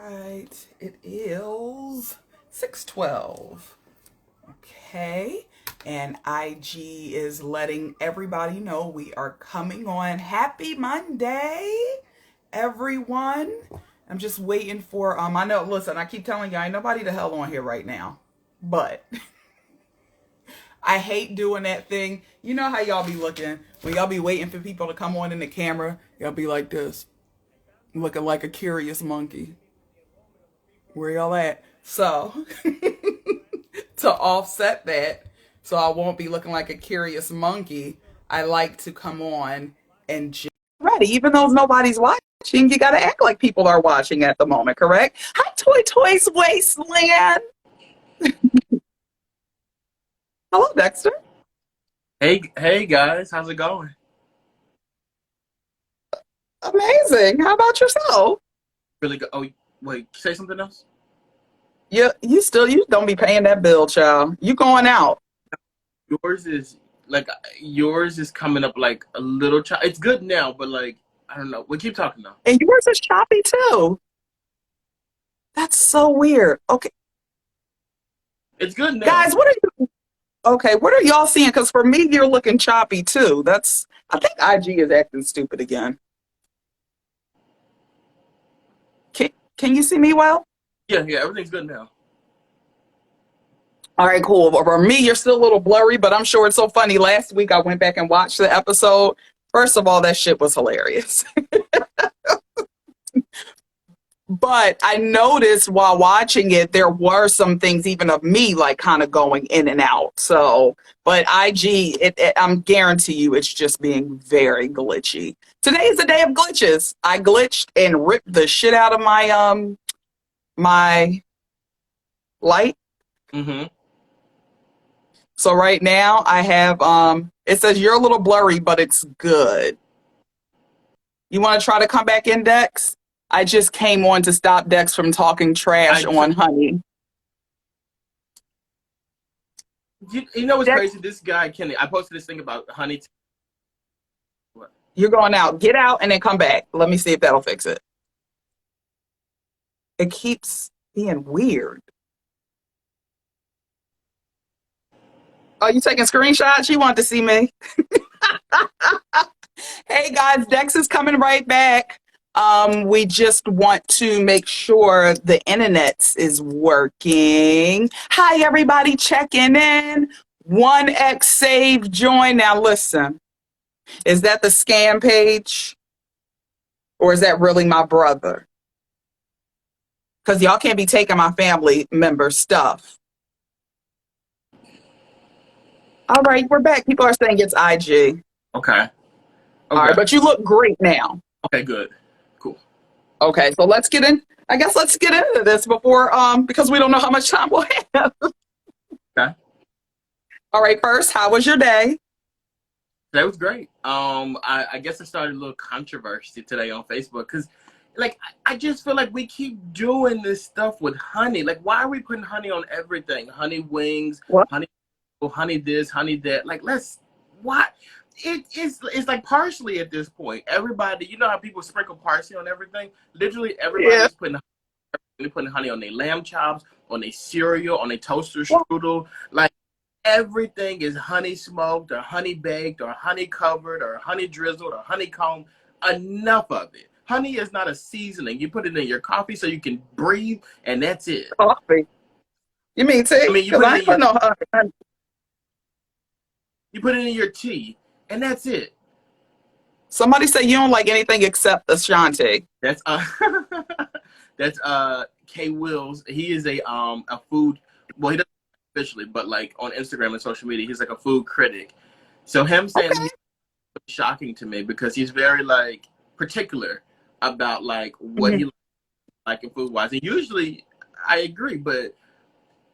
right, it is 6:12. Okay, and IG is letting everybody know we are coming on. Happy Monday, everyone. I'm just waiting for I know, listen, I keep telling you ain't nobody the hell on here right now. But I hate doing that thing. You know how y'all be looking when y'all be waiting for people to come on in the camera, y'all be like this, looking like a curious monkey. Where y'all at? So, to offset that, so I won't be looking like a curious monkey, I like to come on and just ready, even though nobody's watching. You gotta act like people are watching at the moment, correct? Hi, Toy Toys Wasteland. Hello, Dexter. Hey guys, how's it going? Amazing. How about yourself? Really good. Oh, wait, say something else? You don't be paying that bill, child. You going out. Yours is yours is coming up like a little It's good now, but I don't know. We keep talking though. And yours is choppy too. That's so weird. Okay, It's good now. guys, what are y'all seeing? Because for me, you're looking choppy too. I think IG is acting stupid again. Can you see me well? Yeah, everything's good now. All right, cool. Well, for me, you're still a little blurry, but I'm sure it's so funny. Last week, I went back and watched the episode. First of all, that shit was hilarious. But I noticed while watching it, there were some things even of me like kind of going in and out. So, but IG, I'm guarantee you it's just being very glitchy. Today is a day of glitches. I glitched and ripped the shit out of my light. Mm-hmm. So right now I have it says you're a little blurry, but it's good. You want to try to come back in, Dex? I just came on to stop Dex from talking trash on Honey. You know what's Dex, crazy? This guy, Kenny, I posted this thing about Honey. What? you're going out. Get out and then come back. Let me see if that'll fix it. It keeps being weird. Oh, you taking screenshots? You want to see me? Hey guys, Dex is coming right back. We just want to make sure the internet is working. Hi everybody, checking in. 1x save join. Now listen, is that the scam page? Or is that really my brother? Because y'all can't be taking my family member stuff. All right, we're back. People are saying it's IG. Okay. All right, but you look great now. Okay, good. Cool. Okay, so let's get into this before because we don't know how much time we'll have. Okay. All right, first, how was your day? That was great. I guess I started a little controversy today on Facebook because I just feel like we keep doing this stuff with honey. Like, why are we putting honey on everything? Honey wings, What? honey this, honey that. Like, what? It's like parsley at this point. Everybody, you know how people sprinkle parsley on everything? Literally, everybody's putting honey on their lamb chops, on their cereal, on their toaster strudel. Like, everything is honey smoked or honey baked or honey covered or honey drizzled or honeycomb. Enough of it. Honey is not a seasoning. You put it in your coffee so you can breathe, and that's it. Coffee. You mean tea? I mean, you Because put I it ain't in put your no honey. you put it in your tea, and that's it. Somebody say you don't like anything except Ashanti. That's that's K Wills. He is a food. Well, he doesn't officially, but like on Instagram and social media, he's like a food critic. So him saying Okay. he's shocking to me because he's very particular about what he like in food wise. And usually I agree, but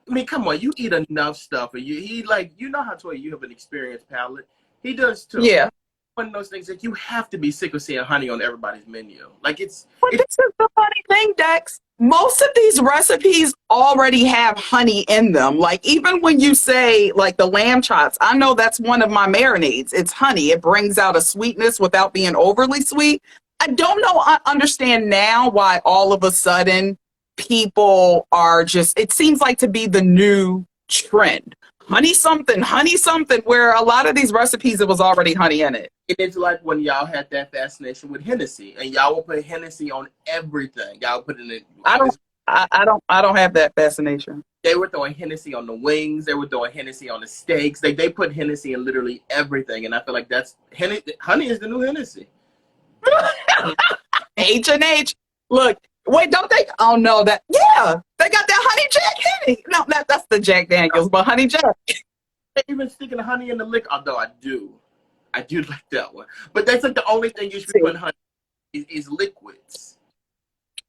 I mean, come on, you eat enough stuff, and you know how to you have an experienced palate. He does too. Yeah. One of those things that you have to be sick of seeing honey on everybody's menu. Like it's But this is the funny thing, Dex. Most of these recipes already have honey in them. Like even when you say like the lamb chops, I know that's one of my marinades. It's honey. It brings out a sweetness without being overly sweet. I don't know. I understand now why all of a sudden people are just, it seems like to be the new trend. Honey something, where a lot of these recipes, it was already honey in it. It's like when y'all had that fascination with Hennessy, and y'all would put Hennessy on everything. Y'all put it in I all don't, this. I don't have that fascination. They were throwing Hennessy on the wings. They were throwing Hennessy on the steaks. They put Hennessy in literally everything, and I feel like that's honey is the new Hennessy. H&H. Look, wait, don't they? Oh no, that yeah, they got that honey Jack Henny. No, that's the Jack Daniels, but honey Jack. They even sticking the honey in the liquor. Although I do like that one. But that's like the only thing you should be putting honey is liquids.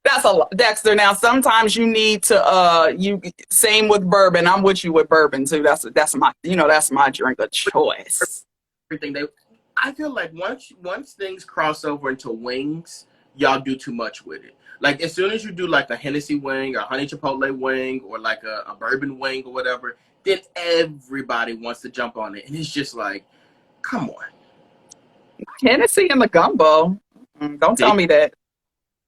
That's a lot, Dexter. Now, sometimes you need to. You same with bourbon. I'm with you with bourbon too. That's my that's my drink of choice. Everything I feel like once things cross over into wings, y'all do too much with it. Like as soon as you do like a Hennessy wing or a honey chipotle wing or like a bourbon wing or whatever, then everybody wants to jump on it, and it's just like, come on. Hennessy and the gumbo. Don't tell me that.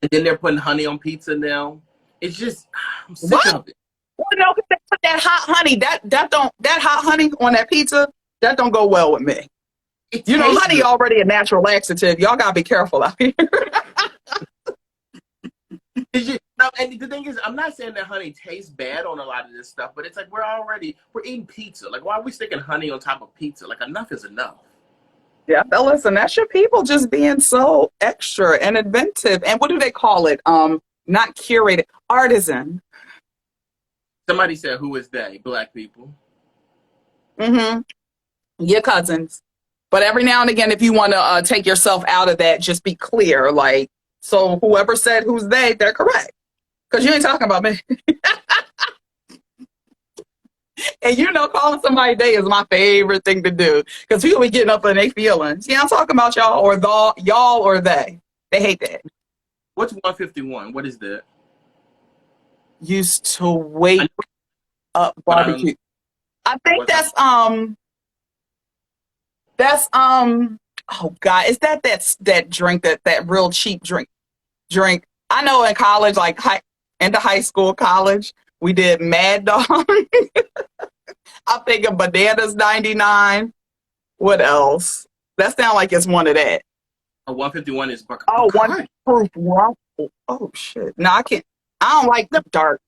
And then they're putting honey on pizza now. It's just I'm sick What? of it. Well, no, they put that hot honey. That hot honey on that pizza. That don't go well with me. You know, honey good. already a natural laxative. Y'all gotta be careful out here. And the thing is, I'm not saying that honey tastes bad on a lot of this stuff, but it's like we're eating pizza. Like, why are we sticking honey on top of pizza? Like, enough is enough. Yeah, listen, that's your people just being so extra and inventive. And what do they call it? Not curated, artisan. Somebody said, "Who is they?" Black people. Mm-hmm. Your cousins. But every now and again, if you want to take yourself out of that, just be clear. Like, so whoever said who's they, they're correct. Because you ain't talking about me. And you know, calling somebody they is my favorite thing to do. Because people be getting up in their feelings. Yeah, I'm talking about y'all or y'all or they. They hate that. What's 151? What is that? Used to wake up barbecue. I think that's oh God, is that drink that real cheap drink? I know in college, like into high school, college, we did Mad Dog. I'm thinking Bananas 99. What else? That sounds like it's one of that. A 151 is Bacardi. Oh, one proof rum. Oh shit. No, I can't. I don't like dark.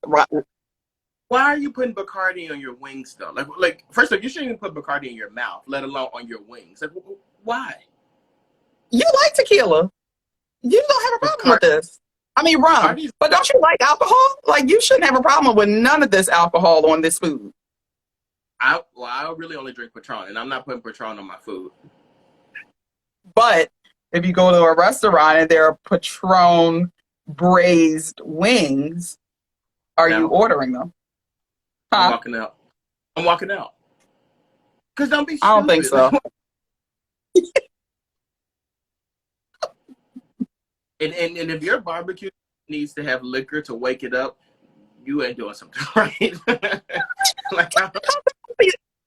Why are you putting Bacardi on your wings though? Like first of all, you shouldn't even put Bacardi in your mouth, let alone on your wings. Like, why? You like tequila. You don't have a problem with this. I mean, rum. But don't you like alcohol? Like, you shouldn't have a problem with none of this alcohol on this food. I really only drink Patron, and I'm not putting Patron on my food. But if you go to a restaurant and there are Patron braised wings, are you ordering them? Huh? I'm walking out. Because don't be stupid. I don't think so. And if your barbecue needs to have liquor to wake it up, you ain't doing something right.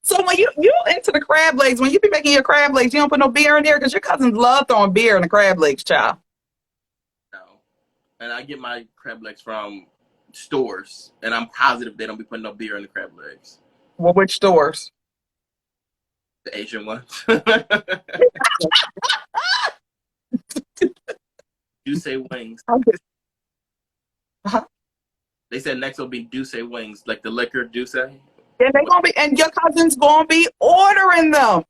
So when you into the crab legs, when you be making your crab legs, you don't put no beer in there because your cousins love throwing beer in the crab legs, child. No. And I get my crab legs from stores, and I'm positive they don't be putting no beer in the crab legs. Well, which stores? The Asian ones. Douce wings. Uh-huh. They said next will be Douce wings, like the liquor Douce. And they gonna be, and your cousin's gonna be ordering them.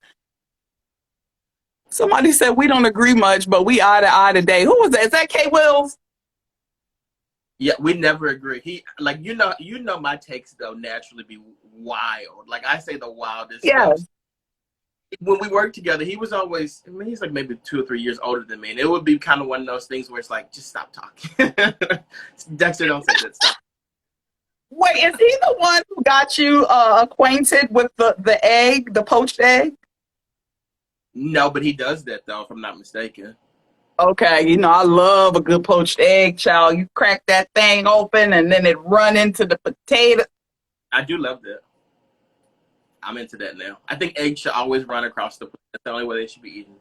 Somebody said we don't agree much, but we eye to eye today. Who was that? Is that K Wills? Yeah, we never agree. He like you know my takes though naturally be wild. Like I say the wildest stuff. When we worked together, he was always, I mean, he's like maybe 2 or 3 years older than me. And it would be kind of one of those things where it's like, just stop talking. Dexter, don't say that. Stop. Wait, is he the one who got you acquainted with the egg, the poached egg? No, but he does that, though, if I'm not mistaken. Okay, you know, I love a good poached egg, child. You crack that thing open and then it run into the potato. I do love that. I'm into that now. I think eggs should always run across the plate. That's the only way they should be eaten.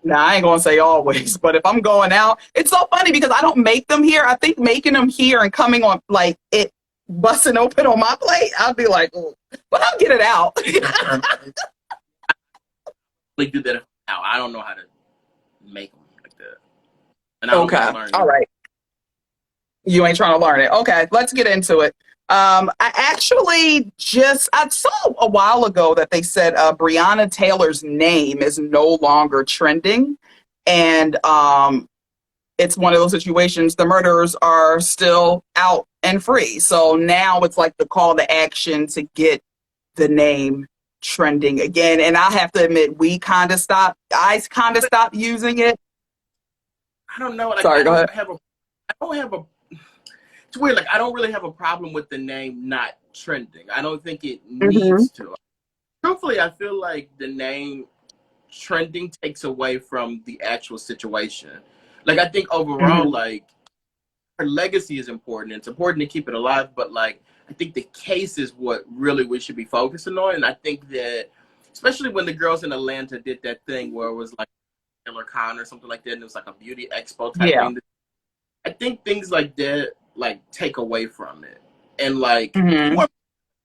Now, I ain't gonna say always, but if I'm going out, it's so funny because I don't make them here. I think making them here and coming on like it busting open on my plate, I'd be like, "Ugh." But I'll get it out. Like do that now. I don't know how to make them like that, and I don't want to Okay. learn All it. right. You ain't trying to learn it. Okay, let's get into it. I actually I saw a while ago that they said Breonna Taylor's name is no longer trending. And it's one of those situations, the murderers are still out and free. So now it's like the call to action to get the name trending again. And I have to admit, I kind of stopped using it. I don't know. Like Sorry, go ahead. I don't have a. It's weird. Like I don't really have a problem with the name not trending. I don't think it Hmm. needs to. Truthfully, I feel like the name trending takes away from the actual situation. Like I think overall, Hmm. like her legacy is important. It's important to keep it alive, but like I think the case is what really we should be focusing on. And I think that especially when the girls in Atlanta did that thing where it was like Taylor Con or something like that, and it was like a beauty expo type Yeah. thing. I think things like that like take away from it. And like Hmm. more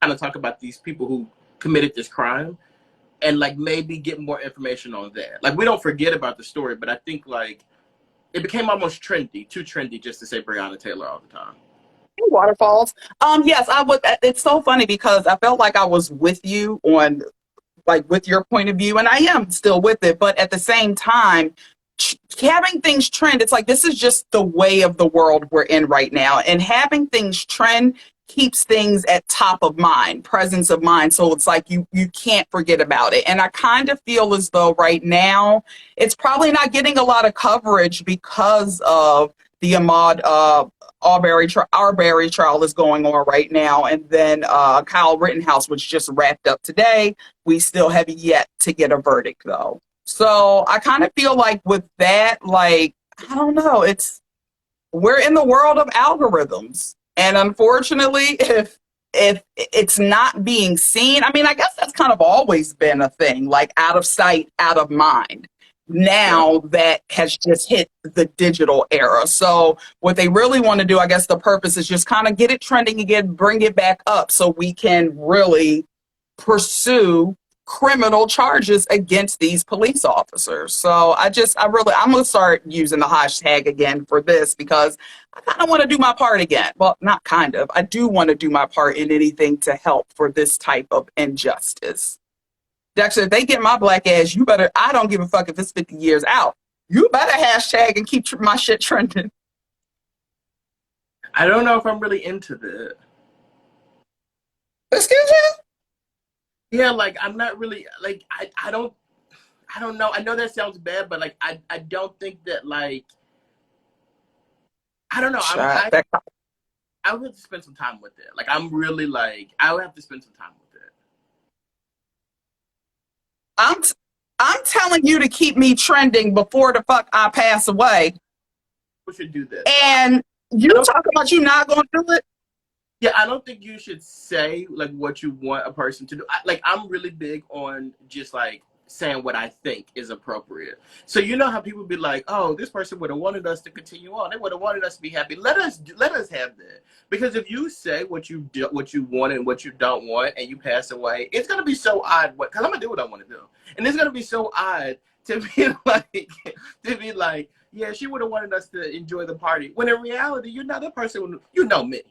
kind of talk about these people who committed this crime and like maybe get more information on that. Like we don't forget about the story, but I think like it became almost trendy, too trendy just to say Breonna Taylor all the time. Waterfalls. Yes, I would. It's so funny because I felt like I was with you on like with your point of view, and I am still with it. But at the same time, having things trend, it's like this is just the way of the world we're in right now, and having things trend keeps things at top of mind, presence of mind. So it's like you can't forget about it. And I kind of feel as though right now it's probably not getting a lot of coverage because of the Ahmaud Arbery trial is going on right now, and then Kyle Rittenhouse, which just wrapped up today. We still have yet to get a verdict, though. So I kind of feel like with that, like I don't know, we're in the world of algorithms, and unfortunately, if it's not being seen, I mean, I guess that's kind of always been a thing, like out of sight, out of mind. Yeah. Now that has just hit the digital era. So what they really want to do, I guess the purpose is just kind of get it trending again, bring it back up so we can really pursue criminal charges against these police officers. So I'm going to start using the hashtag again for this because I kind of want to do my part again. Well, not kind of. I do want to do my part in anything to help for this type of injustice. Dexter, if they get my black ass, you better, I don't give a fuck if it's 50 years out. You better hashtag and keep my shit trending. I don't know if I'm really into that. Excuse me? Yeah, like I'm not really like I don't know. I know that sounds bad, but like I don't think that like I don't know. Shut that. I would have to spend some time with it. Like I'm really like I would have to spend some time with it. I'm, I'm telling you to keep me trending before the fuck I pass away. We should do that though. And you I don't talk about you not going to do it? Yeah, I don't think you should say like what you want a person to do. Like I'm really big on just like saying what I think is appropriate. So you know how people be like, "Oh, this person would have wanted us to continue on. They would have wanted us to be happy." Let us have that. Because if you say what you want and what you don't want, and you pass away, it's gonna be so odd. Because I'm gonna do what I want to do, and it's gonna be so odd to be like yeah, she would have wanted us to enjoy the party. When in reality, you're not the person. You know me.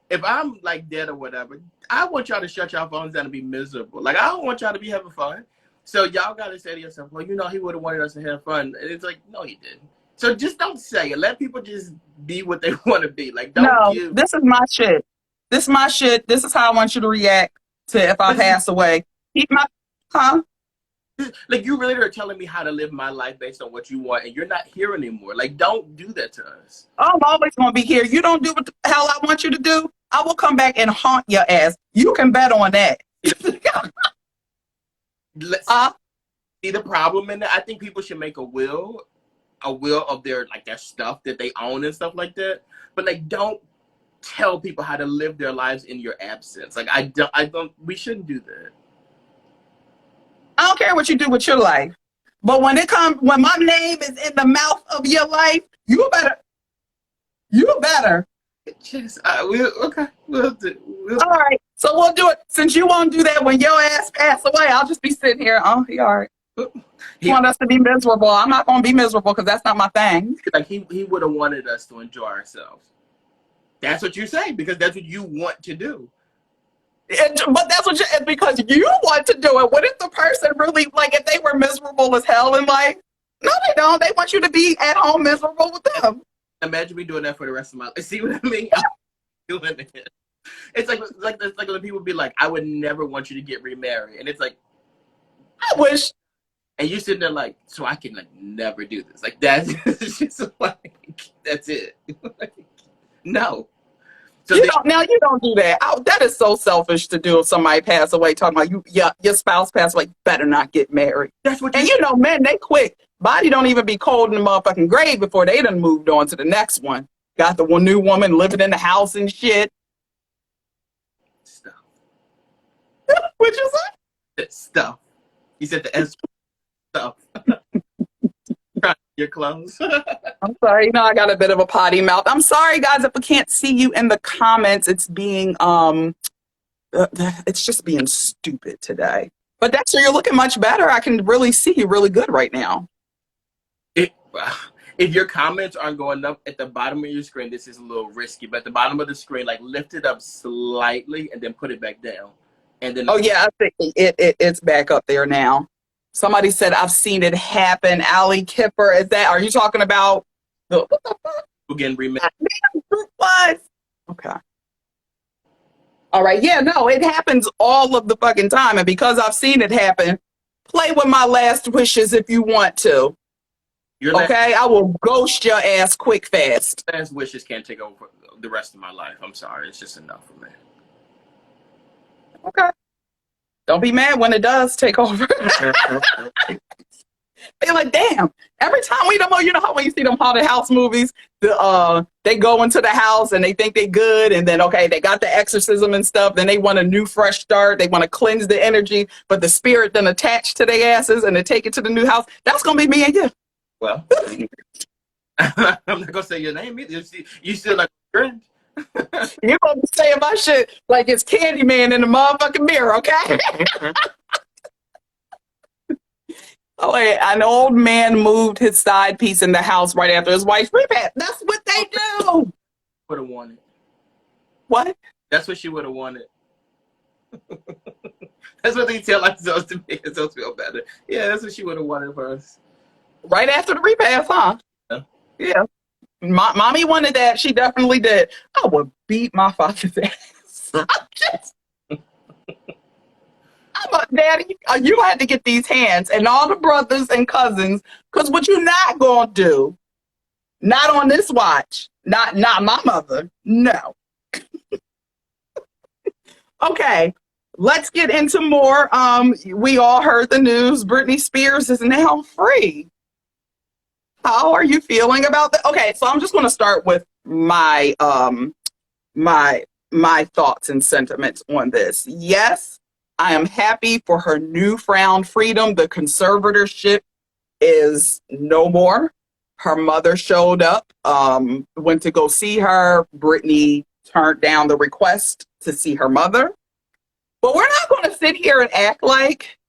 If I'm like dead or whatever, I want y'all to shut y'all phones down and be miserable. Like I don't want y'all to be having fun. So y'all gotta say to yourself, well, you know, he would have wanted us to have fun. And it's like, no, he didn't. So just don't say it. Let people just be what they want to be. Like don't No, give. this is my shit. This is my shit. This is how I want you to react to if I But it's pass away. Keep my, huh? like you really are telling me how to live my life based on what you want, and you're not here anymore. Like don't do that to us. I'm always going to be here. You don't do what the hell I want you to do, I will come back and haunt your ass. You can bet on that. Let's uh, see the problem in that. I think people should make a will of their stuff that they own and stuff like that. But like don't tell people how to live their lives in your absence. Like I don't we shouldn't do that. I don't care what you do with your life. But when my name is in the mouth of your life, you better. Just, okay, we'll do. All right, so we'll do it. Since you won't do that when your ass pass away, I'll just be sitting here. Oh, he all right. He want us to be miserable. I'm not going to be miserable because that's not my thing. Like he would have wanted us to enjoy ourselves. That's what you say because that's what you want to do. But that's what because you want to do it. What if the person really, like, if they were miserable as hell in life? No, they don't. They want you to be at home miserable with them. Imagine me doing that for the rest of my life. See what I mean? I'm doing it. It's like when people be like, I would never want you to get remarried. And it's like, I wish. And you sitting there like, so I can like never do this. Like that's just like, that's it. No. So you don't do that. That is so selfish to do if somebody pass away. Talking about your spouse passed away, better not get married. That's what. And men, they quick. Body don't even be cold in the motherfucking grave before they done moved on to the next one. Got the new woman living in the house and shit. Stuff. What you say? Stuff. You said the S. Stuff. Your clothes. I'm sorry. I got a bit of a potty mouth. I'm sorry, guys, if I can't see you in the comments. It's being it's just being stupid today. But Dexter, you're looking much better. I can really see you really good right now. If your comments aren't going up at the bottom of your screen, this is a little risky. But at the bottom of the screen, like lift it up slightly and then put it back down. And then I think it's back up there now. Somebody said, I've seen it happen. Ali Kipper, are you talking about what the fuck? Again, remember. What? Okay. All right. Yeah, no, it happens all of the fucking time. And because I've seen it happen, play with my last wishes if you want to. Okay? I will ghost your ass quick, fast. Last wishes can't take over the rest of my life. I'm sorry. It's just enough for me. Okay. Don't be mad when it does take over. They're like, damn, every time we don't know, you know how when you see them haunted house movies, they go into the house and they think they're good, and then, okay, they got the exorcism and stuff, then they want a new fresh start, they want to cleanse the energy, but the spirit then attached to their asses and they take it to the new house. That's going to be me and you. Well, I'm not going to say your name either. You still like a friend. You're going to be saying my shit like it's Candyman in the motherfucking mirror, okay? Oh, wait, an old man moved his side piece in the house right after his wife's repass. That's what they do. Would have wanted. What? That's what she would have wanted. That's what they tell ourselves to make ourselves feel better. Yeah, that's what she would have wanted for us. Right after the repass, huh? Yeah. Mommy wanted that. She definitely did. I would beat my father's ass. Daddy, you had to get these hands and all the brothers and cousins, because what you not gonna do, not on this watch, not my mother, no. Okay, let's get into more. We all heard the news. Britney Spears is now free. How are you feeling about that? Okay, so I'm just going to start with my my thoughts and sentiments on this. Yes, I am happy for her newfound freedom. The conservatorship is no more. Her mother showed up, went to go see her. Britney turned down the request to see her mother. But we're not going to sit here and act like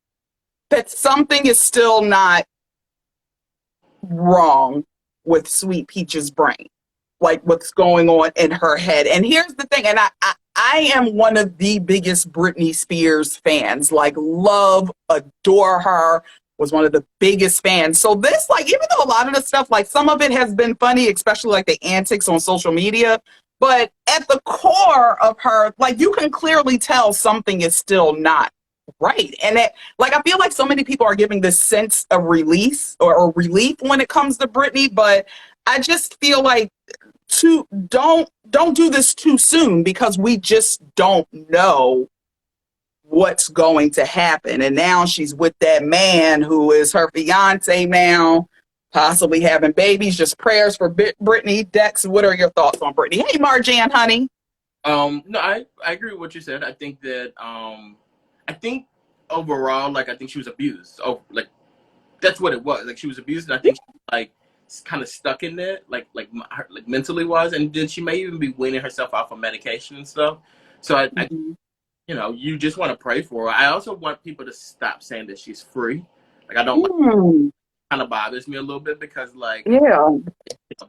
that something is still not wrong with Sweet Peach's brain, like what's going on in her head. And here's the thing, and I am one of the biggest Britney Spears fans, like love, adore her, was one of the biggest fans. So this, like, even though a lot of the stuff, like some of it has been funny, especially like the antics on social media, but at the core of her, like you can clearly tell something is still not right. And it, like, I feel like so many people are giving this sense of release or relief when it comes to Britney, but I just feel like don't do this too soon, because we just don't know what's going to happen. And now she's with that man who is her fiance now, possibly having babies. Just prayers for Britney. Dex, what are your thoughts on Britney? Hey, Marjan, honey. No, I agree with what you said. I think that I think overall, like, I think she was abused. Oh, like That's what it was. Like she was abused, and I think she was, like kind of stuck in there, like mentally wise, and then she may even be weaning herself off of medication and stuff. So I Mhm. you just want to pray for her. I also want people to stop saying that she's free. Like I don't like, Mm, kind of bothers me a little bit because like yeah.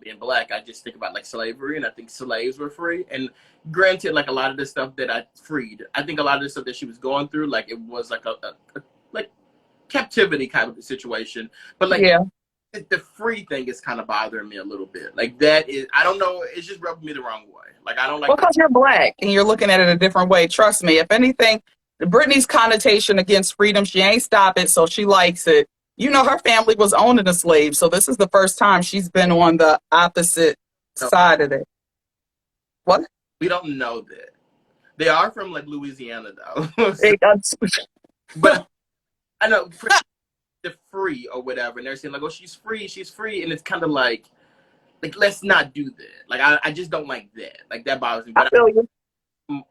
being black, I just think about like slavery, and I think slaves were free. And granted, like a lot of the stuff that I freed, I think a lot of the stuff that she was going through, like it was like a like captivity kind of situation. But like Yeah. the free thing is kind of bothering me a little bit. Like that is, I don't know, it's just rubbing me the wrong way. Like I don't Well, like the because you're black and you're looking at it a different way. Trust me. If anything, Brittany's connotation against freedom, she ain't stop it, so she likes it. You know, her family was owning a slave, so this is the first time she's been on the opposite no, side of it. What? we don't know that. They are from like Louisiana though. So, It, but I know they're free or whatever, and they're saying like, "Oh, she's free," and it's kind of like let's not do that. Like I just don't like that. Like that bothers me. I But feel you.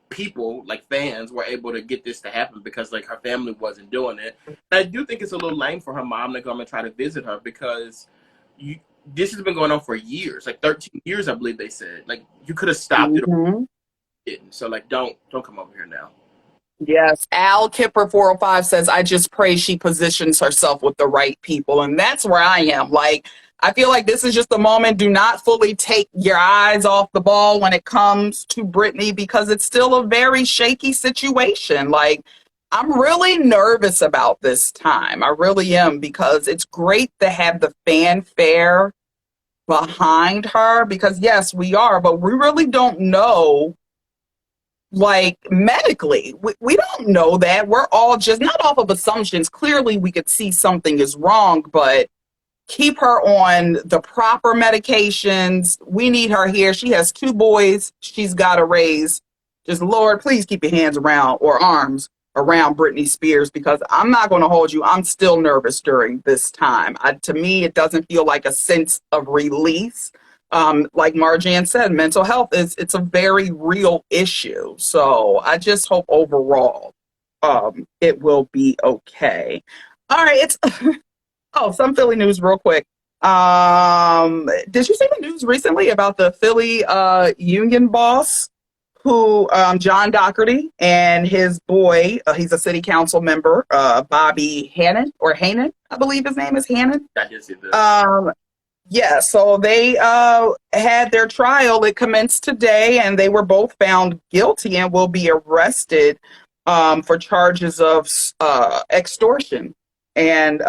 people like fans were able to get this to happen because like her family wasn't doing it. And I do think it's a little lame for her mom to come and try to visit her because you this has been going on for years, like 13 years, I believe they said. Like you could have stopped it or Mhm. didn't. So like don't come over here now. Yes. Al Kipper 405 says, I just pray she positions herself with the right people. And that's where I am. Like, I feel like this is just the moment. Do not fully take your eyes off the ball when it comes to Britney because it's still a very shaky situation. Like, I'm really nervous about this time. I really am because it's great to have the fanfare behind her because, yes, we are, but we really don't know like medically we don't know that we're all just not off of assumptions. Clearly we could see something is wrong, but keep her on the proper medications. We need her here. She has two boys she's got to raise. Just Lord, please keep your hands around or arms around Britney Spears because I'm not going to hold you, I'm still nervous during this time. To me it doesn't feel like a sense of release. Like Marjan said, mental health is it's a very real issue. So I just hope overall it will be okay. All right, it's oh, some Philly news real quick. Did you see the news recently about the Philly union boss who John Doherty and his boy, he's a city council member, Bobby Hannon or Hanan, I believe his name is Hannon. I did see this. Yeah, so they had their trial. It commenced today, and they were both found guilty and will be arrested for charges of extortion and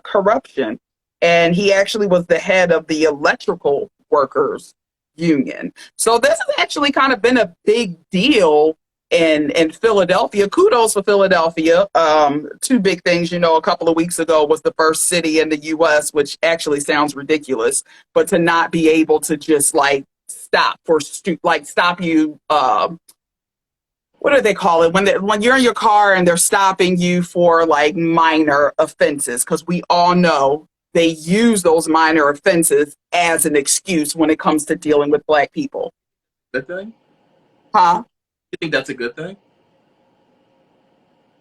corruption. And he actually was the head of the electrical workers union. So this has actually kind of been a big deal in Philadelphia. Kudos for Philadelphia. Two big things, a couple of weeks ago was the first city in the US, which actually sounds ridiculous, but to not be able to just like stop you, what do they call it when you're in your car and they're stopping you for like minor offenses, because we all know they use those minor offenses as an excuse when it comes to dealing with black people. Good thing? Huh? You think that's a good thing?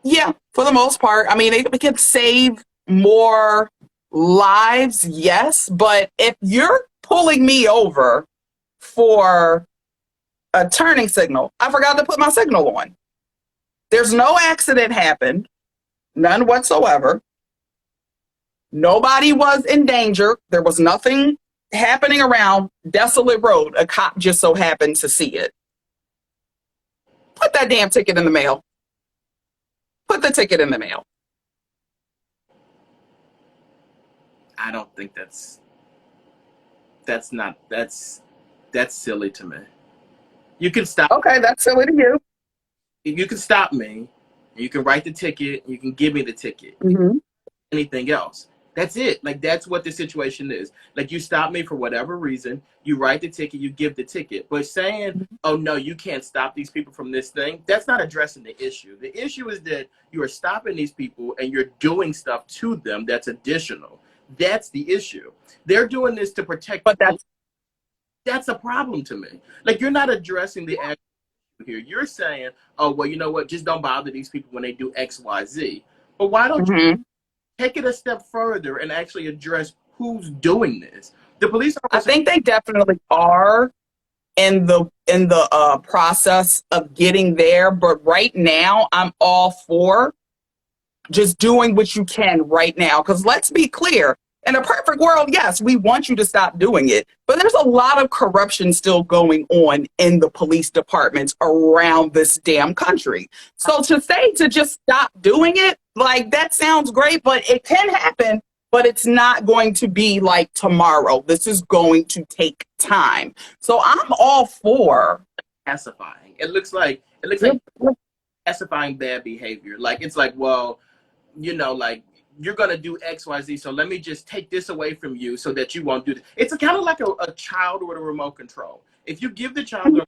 Yeah, for the most part. I mean, it can save more lives, yes, but if you're pulling me over for a turning signal, I forgot to put my signal on. There's no accident happened, none whatsoever. Nobody was in danger. There was nothing happening around Desolate Road. A cop just so happened to see it. Put that damn ticket in the mail. Put the ticket in the mail. I don't think that's silly to me. You can stop. Okay, that's silly to you. You can stop me. You can write the ticket. You can give me the ticket. Mm-hmm. Anything else? That's it. Like that's what the situation is. Like you stop me for whatever reason. You write the ticket. You give the ticket. But saying, "Oh no, you can't stop these people from this thing," that's not addressing the issue. The issue is that you are stopping these people and you're doing stuff to them that's additional. That's the issue. They're doing this to protect. But that's a problem to me. Like you're not addressing the actual issue here. You're saying, "Oh well, you know what? Just don't bother these people when they do X, Y, Z." But why don't you mm-hmm. take it a step further and actually address who's doing this. The police I officer. think they definitely are in the process of getting there, but right now I'm all for just doing what you can right now. Because let's be clear, in a perfect world, yes, we want you to stop doing it. But there's a lot of corruption still going on in the police departments around this damn country. So to say to just stop doing it, like that sounds great, but it can happen. But it's not going to be like tomorrow. This is going to take time. So I'm all for Pacifying. It looks like pacifying bad behavior. Like it's like, well, like you're gonna do XYZ, so let me just take this away from you so that you won't do this. It's kind of like a child with a remote control. If you give the child at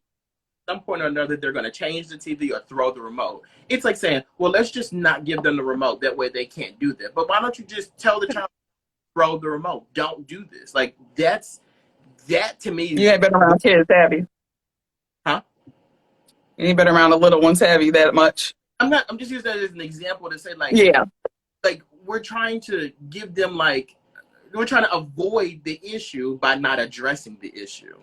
some point or another, they're gonna change the TV or throw the remote. It's like saying, well, let's just not give them the remote. That way they can't do that. But why don't you just tell the child, throw the remote? Don't do this. Like that to me. You ain't been around kids, have you? Huh? You ain't been around the little ones, have you, that much? I'm just using that as an example to say like, yeah, like we're trying to give them we're trying to avoid the issue by not addressing the issue.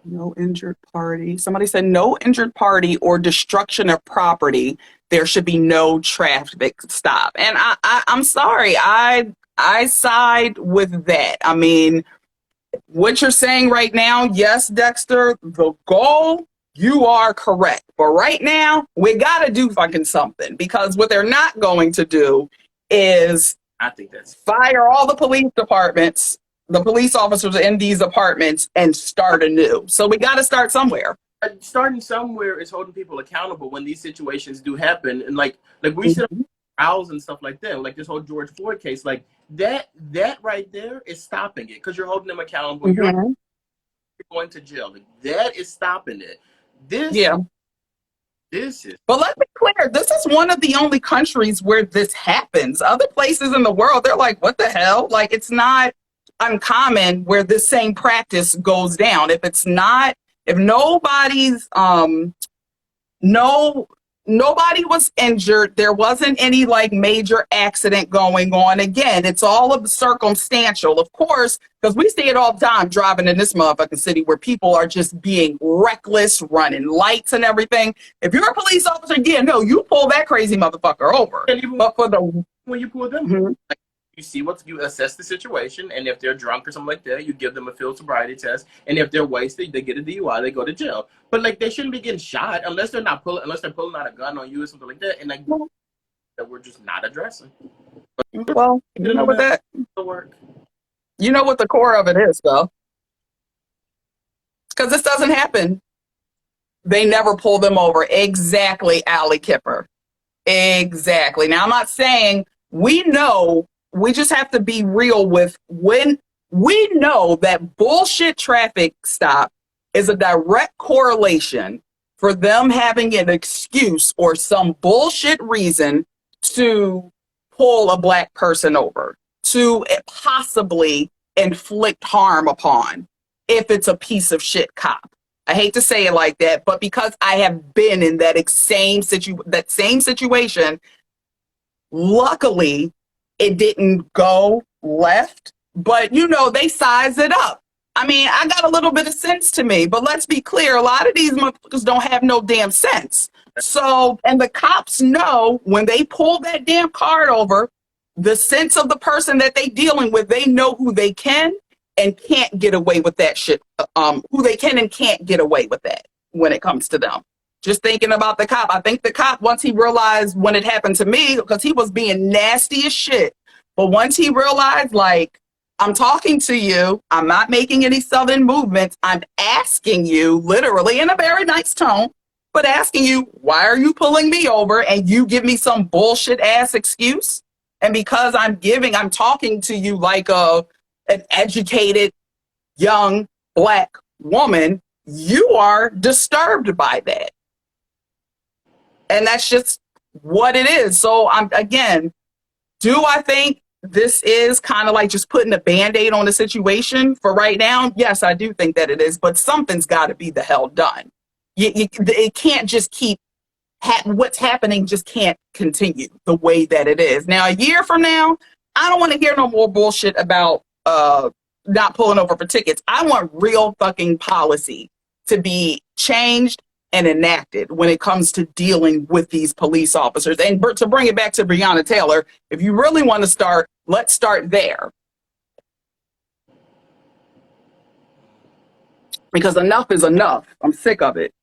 No injured party. Somebody said no injured party or destruction of property. There should be no traffic stop. And I'm sorry. I side with that. I mean, what you're saying right now, yes, Dexter, the goal, you are correct. But right now, we got to do fucking something, because what they're not going to do is, I think that's fire all the police departments, the police officers in these apartments, and start anew. So we got to start somewhere. Starting somewhere is holding people accountable when these situations do happen. And like we said, owls and stuff like that, like this whole George Floyd case, like that right there is stopping it, because you're holding them accountable. You're going to jail. Like, that is stopping it. This is. But let's be clear, this is one of the only countries where this happens. Other places in the world, they're like, what the hell? Like, it's not uncommon where this same practice goes down. If nobody's nobody was injured, there wasn't any like major accident going on. Again, it's all of circumstantial, of course, because we see it all the time driving in this motherfucking city where people are just being reckless, running lights and everything. If you're a police officer, you pull that crazy motherfucker over. But for when you pull them, like, you assess the situation, and if they're drunk or something like that, you give them a field sobriety test, and if they're wasted, they get a DUI, they go to jail. But like, they shouldn't be getting shot unless they're pulling out a gun on you or something like that, and like that we're just not addressing. Well, you know what that you know what the core of it is, though, because this doesn't happen. They never pull them over. Exactly, Allie Kipper. Exactly. Now, I'm not saying we know. We just have to be real with when we know that bullshit traffic stop is a direct correlation for them having an excuse or some bullshit reason to pull a black person over, to possibly inflict harm upon, if it's a piece of shit cop. I hate to say it like that, but because I have been in that same situation, luckily, it didn't go left, but they size it up. I mean, I got a little bit of sense to me, but let's be clear, a lot of these motherfuckers don't have no damn sense. So, and the cops know when they pull that damn card over, the sense of the person that they dealing with, they know who they can and can't get away with that shit. Who they can and can't get away with that when it comes to them. Just thinking about the cop. I think the cop, once he realized when it happened to me, because he was being nasty as shit. But once he realized, like, I'm talking to you, I'm not making any sudden movements. I'm asking you, literally in a very nice tone, but asking you, why are you pulling me over? And you give me some bullshit ass excuse. And because I'm talking to you like an educated, young, black woman, you are disturbed by that. And that's just what it is. So do I think this is kind of like just putting a Band-Aid on the situation for right now? Yes, I do think that it is, but something's got to be the hell done. It can't just keep, what's happening just can't continue the way that it is. Now, a year from now, I don't want to hear no more bullshit about not pulling over for tickets. I want real fucking policy to be changed and enacted when it comes to dealing with these police officers. And to bring it back to Breonna Taylor, if you really want to start, let's start there. Because enough is enough. I'm sick of it.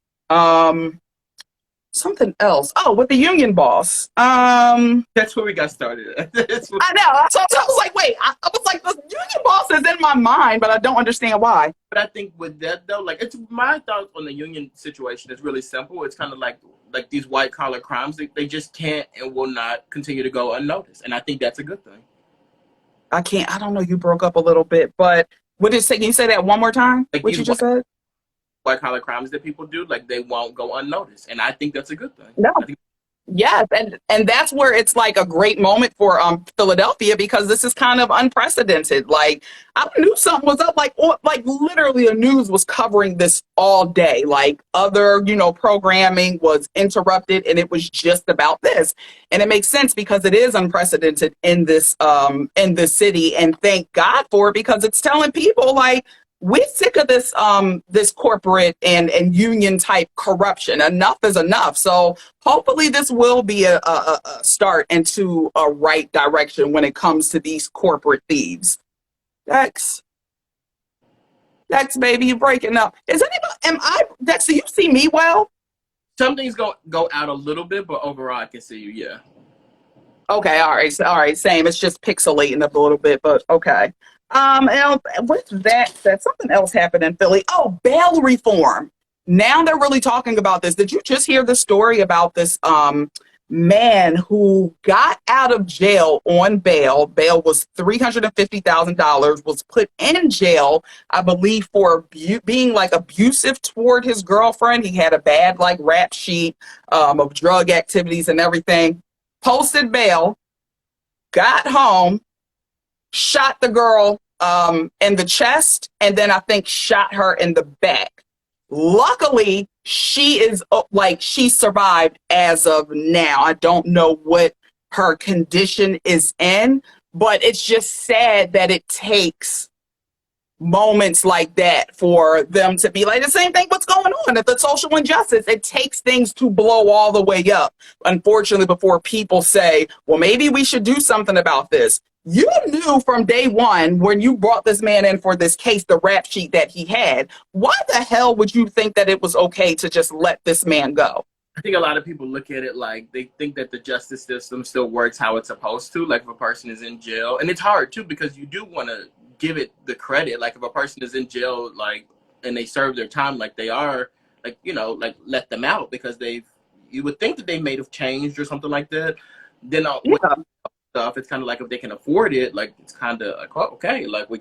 Something else. Oh, with the union boss. That's where we got started. I know. So I was like, wait. I was like, the union boss is in my mind, but I don't understand why. But I think with that though, like, it's my thoughts on the union situation is really simple. It's kind of like these white collar crimes. They just can't and will not continue to go unnoticed, and I think that's a good thing. I can't. I don't know. You broke up a little bit, but what did you say? Can you say that one more time? Like what you just said? White collar crimes that people do, like, they won't go unnoticed, and I think that's a good thing. No. Yes, and that's where it's like a great moment for Philadelphia, because this is kind of unprecedented. Like, I knew something was up. Like literally, the news was covering this all day. Like, other programming was interrupted, and it was just about this. And it makes sense because it is unprecedented in this city, and thank God for it, because it's telling people, like, we're sick of this this corporate and union type corruption. Enough is enough. So hopefully this will be a start into a right direction when it comes to these corporate thieves. Dex, baby, you breaking up. Dex, do you see me well? Some things go out a little bit, but overall I can see you, yeah. Okay, all right, same. It's just pixelating up a little bit, but okay. And with that said, something else happened in Philly. Oh, bail reform. Now they're really talking about this. Did you just hear the story about this man who got out of jail on bail? Bail was $350,000, was put in jail, I believe, for being like abusive toward his girlfriend. He had a bad like rap sheet of drug activities and everything. Posted bail, got home, shot the girl in the chest, and then I think shot her in the back. Luckily, she survived as of now. I don't know what her condition is in, but it's just sad that it takes moments like that for them to be like the same thing. What's going on at the social injustice? It takes things to blow all the way up, unfortunately, before people say, well, maybe we should do something about this. You knew from day one when you brought this man in for this case, the rap sheet that he had. Why the hell would you think that it was okay to just let this man go? I think a lot of people look at it like they think that the justice system still works how it's supposed to. Like, if a person is in jail, and it's hard too, because you do want to give it the credit. Like, if a person is in jail, like, and they serve their time, like they are, like, like, let them out, because you would think that they may have changed or something like that. Then stuff, it's kind of like, if they can afford it, like, it's kind of like, oh, okay, like, we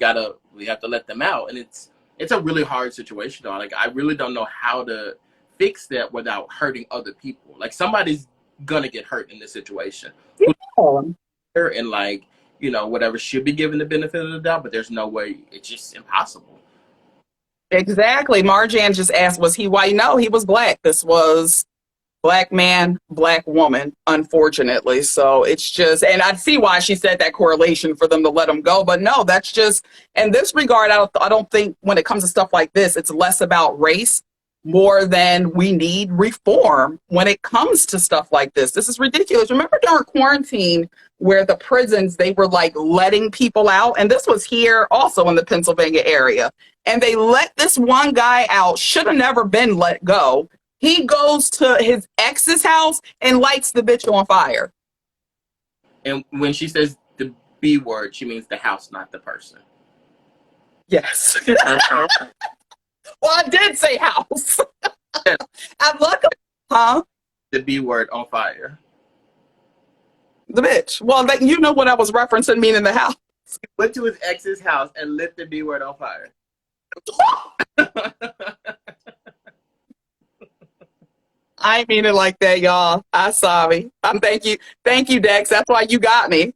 have to let them out. And it's a really hard situation, though. Like, I really don't know how to fix that without hurting other people. Like, somebody's gonna get hurt in this situation. Yeah. And like, whatever should be given the benefit of the doubt, but there's no way. It's just impossible. Exactly. Marjan just asked, was he white? No, he was black. This was black man, black woman, unfortunately. So it's just, and I see why she said that correlation for them to let him go. But no, that's just, in this regard, I don't think when it comes to stuff like this, it's less about race more than we need reform when it comes to stuff like this. This is ridiculous. Remember during quarantine where the prisons, they were like letting people out? And this was here also in the Pennsylvania area. And they let this one guy out, should have never been let go. He goes to his ex's house and lights the bitch on fire. And when she says the B word, she means the house, not the person. Yes. Well, I did say house. I look, huh? The B word on fire. The bitch. Well, you know what I was referencing, meaning the house. He went to his ex's house and lit the B word on fire. I ain't mean it like that, y'all. I'm sorry. Thank you, Dex. That's why you got me.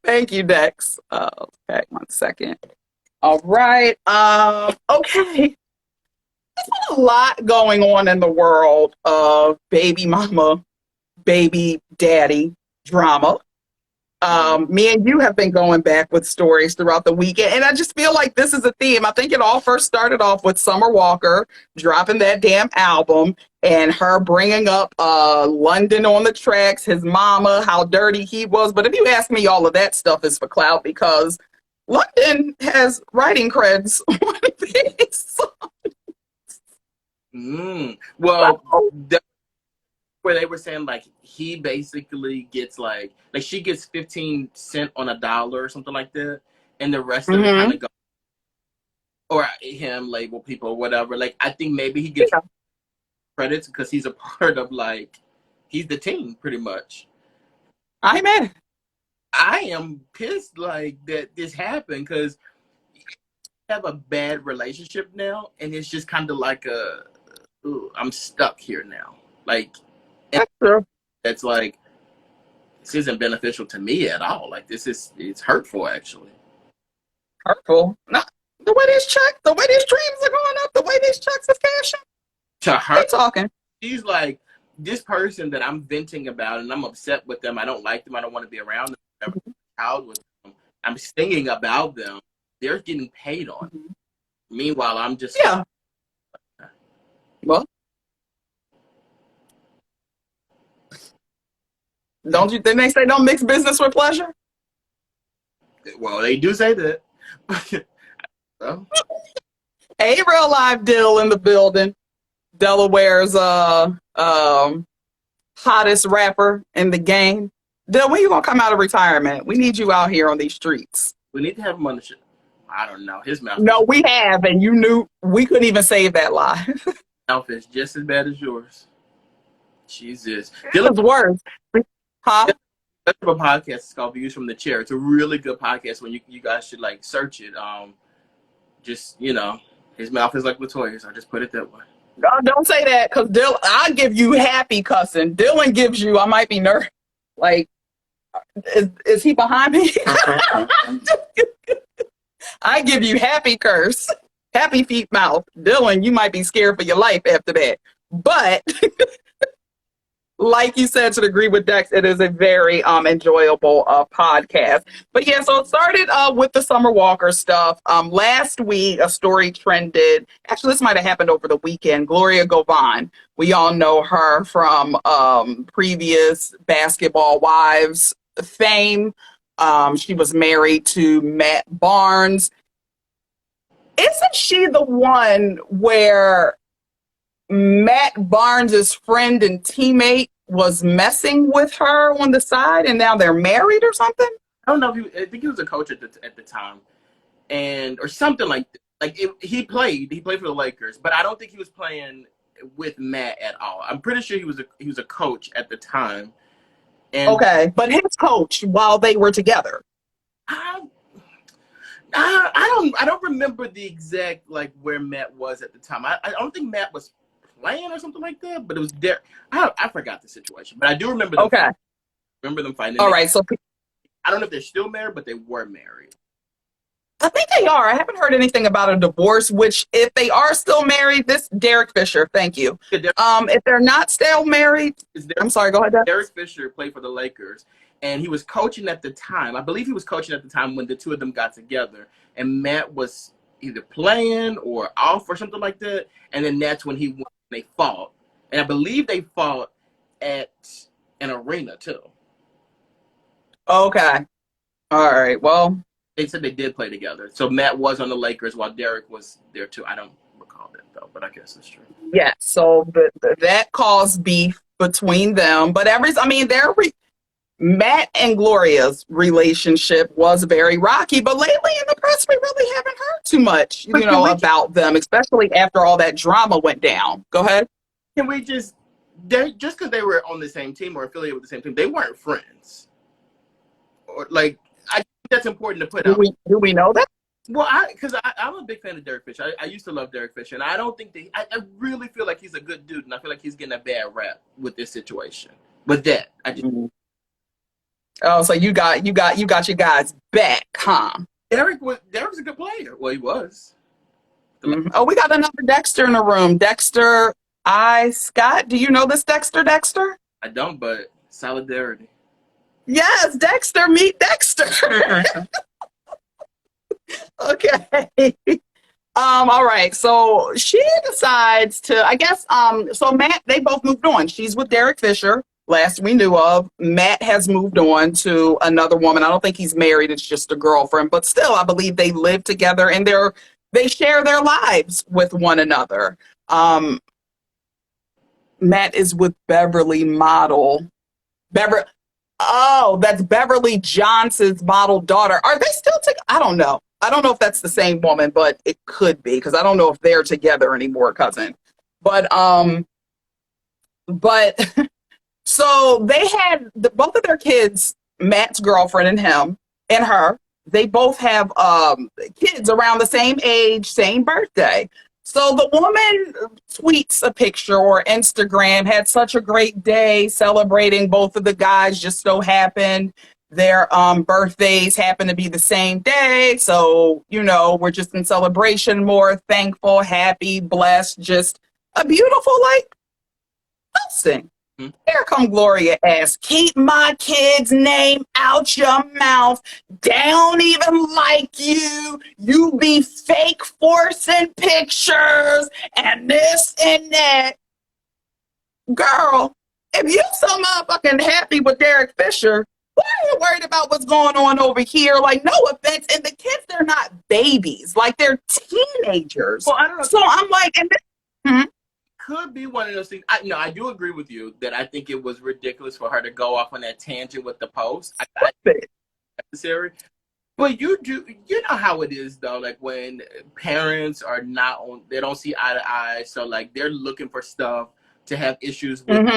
Thank you, Dex. Okay, 1 second. All right. Okay. There's been a lot going on in the world of baby mama, baby daddy drama. Me and you have been going back with stories throughout the weekend, and I just feel like this is a theme. I think it all first started off with Summer Walker dropping that damn album and her bringing up London on the tracks, his mama, how dirty he was. But if you ask me, all of that stuff is for clout because London has writing creds on these. Well, where they were saying like he basically gets like she gets 15 cents on a dollar or something like that, and the rest of it kind of goes, or him label people or whatever. Like I think maybe he gets credits because he's a part of like he's the team pretty much. I'm in. I am pissed like that this happened because have a bad relationship now, and it's just kind of like I'm stuck here now. Like that's true. That's like this isn't beneficial to me at all. Like it's hurtful actually. Hurtful? Not the way these dreams are going up, the way these checks is cashing. To her, talking. She's like this person that I'm venting about, and I'm upset with them. I don't like them. I don't want to be around them. I'm proud with them. I'm singing about them. They're getting paid on it. Meanwhile, I'm just well, don't you? Then they say don't mix business with pleasure. Well, they do say that. So. A real live deal in the building. Delaware's hottest rapper in the game. Dill, when you gonna come out of retirement? We need you out here on these streets. We need to have him on the show. I don't know. His mouth. No, we have, and you knew we couldn't even save that lie. Mouth is just as bad as yours. Jesus. Dylan's worse. Huh? That's a podcast. It's called Views from the Chair. It's a really good podcast. When you guys should like search it. Just his mouth is like Latoya's. I'll just put it that way. No, don't say that, because Dylan, I'll give you happy cussing. Dylan gives you, I might be nervous. Like, is he behind me? I give you happy curse, happy feet mouth. Dylan, you might be scared for your life after that. But like you said, to agree with Dex, it is a very enjoyable podcast. But yeah, so it started with the Summer Walker stuff. Last week, a story trended. Actually, this might have happened over the weekend. Gloria Govan. We all know her from previous Basketball Wives fame. She was married to Matt Barnes. Isn't she the one where Matt Barnes' friend and teammate was messing with her on the side, and now they're married or something? I don't know. I think he was a coach at the time, or something like that. Like he played for the Lakers, but I don't think he was playing with Matt at all. I'm pretty sure he was a coach at the time. And okay, but his coach while they were together. I don't remember the exact like where Matt was at the time. I don't think Matt was playing or something like that, but it was there. I forgot the situation, but I do remember them fighting. Remember them fighting. All right, so I don't know if they're still married, but they were married. I think they are. I haven't heard anything about a divorce, which if they are still married, this Derek Fisher, thank you. If they're not still married, I'm sorry, go ahead. Derek Fisher played for the Lakers, and he was coaching at the time. I believe he was coaching at the time when the two of them got together, and Matt was either playing or off or something like that, and then that's when they fought. And I believe they fought at an arena too. Okay. All right. Well, they said they did play together. So Matt was on the Lakers while Derek was there too. I don't recall that though, but I guess it's true. Yeah. So that caused beef between them. But Matt and Gloria's relationship was very rocky. But lately in the press, we really haven't heard too much, about them, especially after all that drama went down. Go ahead. Can we just because they were on the same team or affiliated with the same team, they weren't friends. Or like. I think that's important to put out. Do we know that? Well, because I'm a big fan of Derek Fisher. I used to love Derek Fisher, and I don't think I really feel like he's a good dude, and I feel like he's getting a bad rap with this situation. With that, I just. Oh, so you got your guys back, huh? Derek was a good player. Well, he was. Mm-hmm. Oh, we got another Dexter in the room. Dexter Scott. Do you know this Dexter? I don't, but solidarity. Yes, Dexter, meet Dexter. Okay. All right. So she decides to, I guess, so Matt, they both moved on. She's with Derek Fisher, last we knew of. Matt has moved on to another woman. I don't think he's married, it's just a girlfriend, but still, I believe they live together and they share their lives with one another. Um, Matt is with Beverly model. Beverly. Oh, that's Beverly Johnson's model daughter. Are they still together? I don't know. I don't know if that's the same woman, but it could be because I don't know if they're together anymore, cousin. But but so they had both of their kids, Matt's girlfriend and him and her. They both have kids around the same age, same birthday. So the woman tweets a picture or Instagram, had such a great day celebrating both of the guys. Just so happened their birthdays happen to be the same day. So, we're just in celebration, more thankful, happy, blessed, just a beautiful, like, blessing. Here come Gloria ass. Keep my kid's name out your mouth. They don't even like you. You be fake forcing pictures and this and that. Girl, if you so motherfucking happy with Derek Fisher, why are you worried about what's going on over here? Like, no offense. And the kids, they're not babies. Like, they're teenagers. Well, I don't know. So I'm like, and Could be one of those things. I do agree with you that I think it was ridiculous for her to go off on that tangent with the post. I necessary. But you know how it is though. Like when parents are not on, they don't see eye to eye. So like they're looking for stuff to have issues with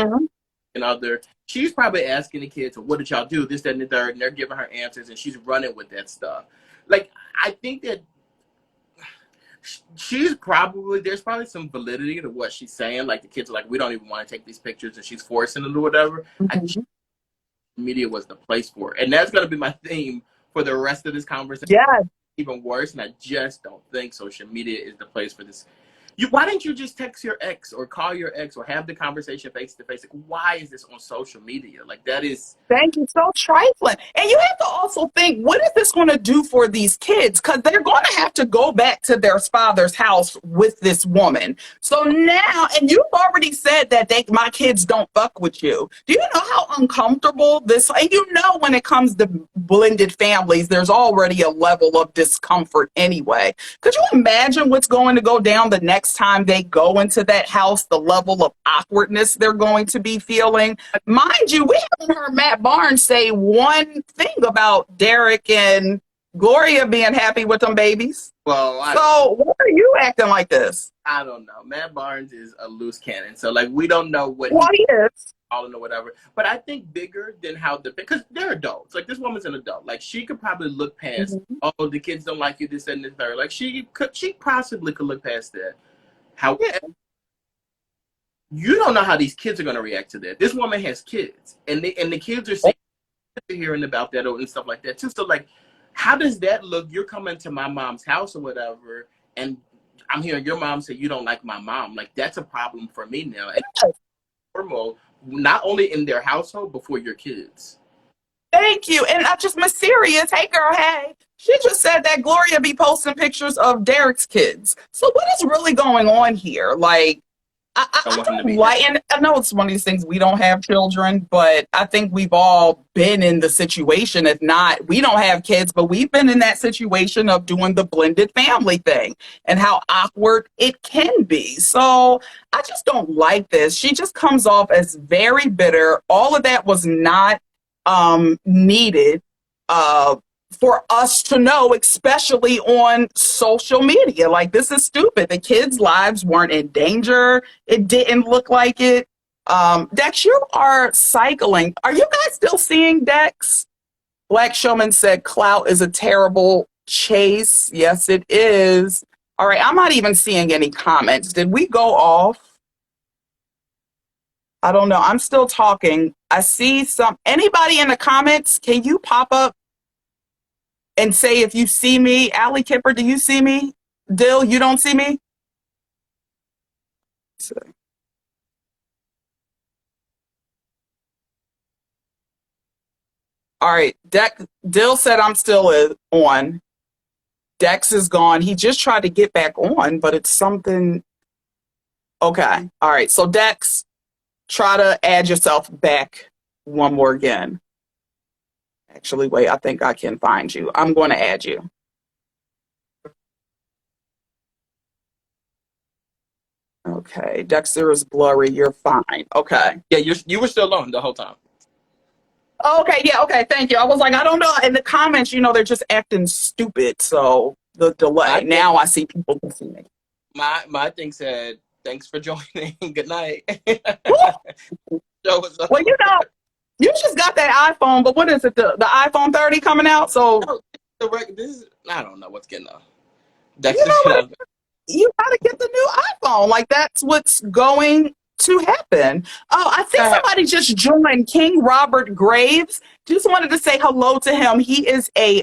and other. She's probably asking the kids, "What did y'all do? This, that, and the third," and they're giving her answers, and she's running with that stuff. Like I think that there's probably some validity to what she's saying. Like the kids are like, we don't even want to take these pictures, and she's forcing it or whatever. I think media was the place for it, and that's going to be my theme for the rest of this conversation. yeah. Even worse, and I just don't think social media is the place for this. Why didn't you just text your ex or call your ex or have the conversation face to face? Like, why is this on social media? Like that is. Thank you. So trifling. And you have to also think, what is this going to do for these kids? Because they're going to have to go back to their father's house with this woman. So now, and you've already said that my kids don't fuck with you. Do you know how uncomfortable this? And when it comes to blended families, there's already a level of discomfort anyway. Could you imagine what's going to go down the next time they go into that house? The level of awkwardness they're going to be feeling. Mind you, we haven't heard Matt Barnes say one thing about Derek and Gloria being happy with them babies. Well, so why are you acting like this? I don't know. Matt Barnes is a loose cannon, so like we don't know what he is. Calling or whatever. But I think bigger than because they're adults. Like this woman's an adult. Like she could probably look past. Oh, the kids don't like you. This and the third. Like she possibly could look past that. However, you don't know how these kids are going to react to that. This woman has kids, and the kids are hearing about that and stuff like that too. So like, how does that look? You're coming to my mom's house or whatever, and I'm hearing your mom say you don't like my mom. Like that's a problem for me now. And normal, not only in their household, but for your kids. Thank you. And I'm just mysterious. Hey, girl, hey. She just said that Gloria be posting pictures of Derek's kids. So what is really going on here? Like, I don't like, and I know it's one of these things, we don't have children, but I think we've all been in the situation. If not, we don't have kids, but we've been in that situation of doing the blended family thing and how awkward it can be. So I just don't like this. She just comes off as very bitter. All of that was not needed for us to know, especially on social media. Like, this is stupid. The kids' lives weren't in danger. It didn't look like it. Dex, you are cycling. Are you guys still seeing Dex? Black Showman said clout is a terrible chase. Yes, it is. All right, I'm not even seeing any comments. Did we go off? I don't know. I'm still talking. I see anybody in the comments, can you pop up and say if you see me? Allie Kipper, do you see me? Dill, you don't see me? All right. Dill said I'm still on. Dex is gone. He just tried to get back on, but it's something. Okay. All right. So Dex, try to add yourself back one more again. Actually, wait, I think I can find you. I'm going to add you. Okay. Dexter is blurry. You're fine. Okay. Yeah, you were still on the whole time. Okay. Yeah. Okay. Thank you. I was like, I don't know. In the comments, they're just acting stupid. So the delay. Now I see people listening. My thing said, thanks for joining. Good night. Well, you just got that iPhone, but what is it? The iPhone 30 coming out? So I don't know what's getting on. You gotta get the new iPhone. Like that's what's going to happen. Oh, I think somebody just joined. King Robert Graves. Just wanted to say hello to him. He is a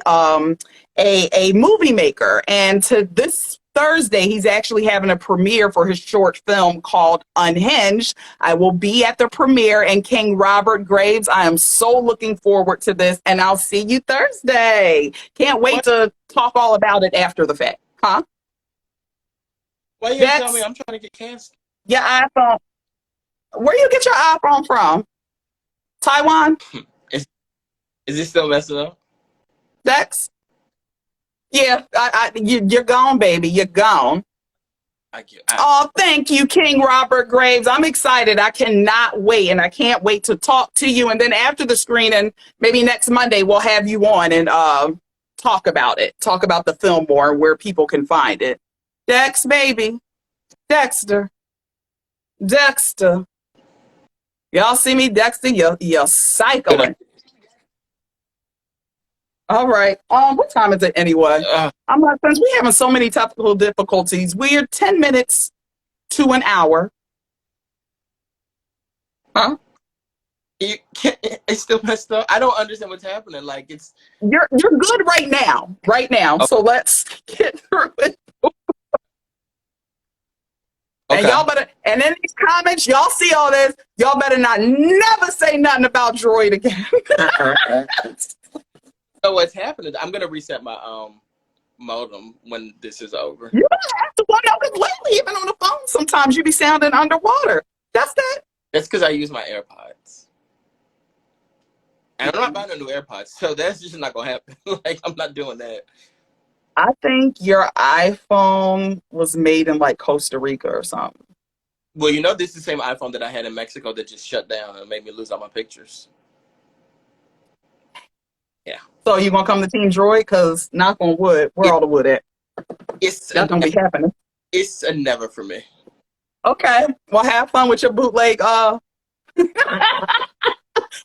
movie maker, and to this Thursday, he's actually having a premiere for his short film called Unhinged. I will be at the premiere, and King Robert Graves, I am so looking forward to this, and I'll see you Thursday. Can't wait to talk all about it after the fact. Huh? Why you tell me I'm trying to get canceled? Your iPhone. Where you get your iPhone from? Taiwan? Is it still messing up? Dex? Yeah, you're gone, baby. You're gone. Oh, thank you, King Robert Graves. I'm excited. I cannot wait, and I can't wait to talk to you. And then after the screening, maybe next Monday, we'll have you on and talk about it. Talk about the film more and where people can find it. Dex, baby. Dexter. Y'all see me, Dexter? You're cycling. All right. What time is it anyway? I'm like, since we're having so many technical difficulties, we're 10 minutes to an hour. Huh? It's still messed up. I don't understand what's happening. Like you're good right now. Okay. So let's get through it. Okay. And y'all better, and in these comments, y'all see all this. Y'all better never say nothing about Droid again. So what's happening? I'm gonna reset my modem when this is over. You don't have to know because lately, even on the phone, sometimes you be sounding underwater. That's because I use my AirPods. And I'm not buying a new AirPods, so that's just not gonna happen. Like I'm not doing that. I think your iPhone was made in like Costa Rica or something. Well, this is the same iPhone that I had in Mexico that just shut down and made me lose all my pictures. Yeah. So you gonna come to Team Droid? Because knock on wood, where all the wood at? That's gonna be happening. It's a never for me. Okay. Well, have fun with your bootleg.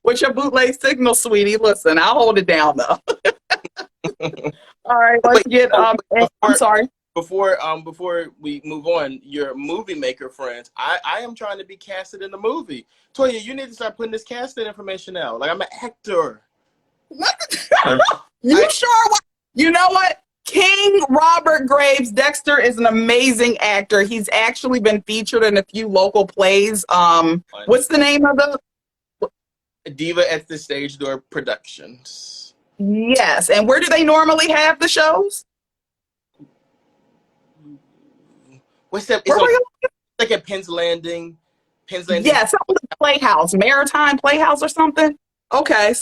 With your bootleg signal, sweetie. Listen, I'll hold it down though. All right, let's get. I'm sorry. Before we move on, your movie maker friends, I am trying to be casted in the movie. Toya, you need to start putting this casting information out. Like I'm an actor. You sure? You know what? King Robert Graves, Dexter is an amazing actor. He's actually been featured in a few local plays. What's the name of the? Diva at the Stage Door Productions. Yes, and where do they normally have the shows? What's that? It's like at Penn's Landing. Yeah, something like Playhouse, Maritime Playhouse or something. Okay.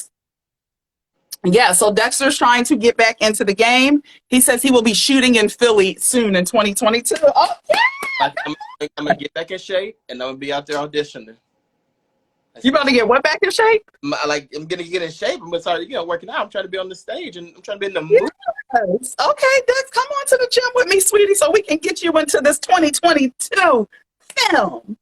Yeah, so Dexter's trying to get back into the game. He says he will be shooting in Philly soon in 2022. Oh, yeah! I'm going to get back in shape, and I'm going to be out there auditioning. You about to get what back in shape? I'm going to get in shape. I'm going to start, working out. I'm trying to be on the stage, and I'm trying to be in the movie. Yes. Okay, Dex, come on to the gym with me, sweetie, so we can get you into this 2022 film.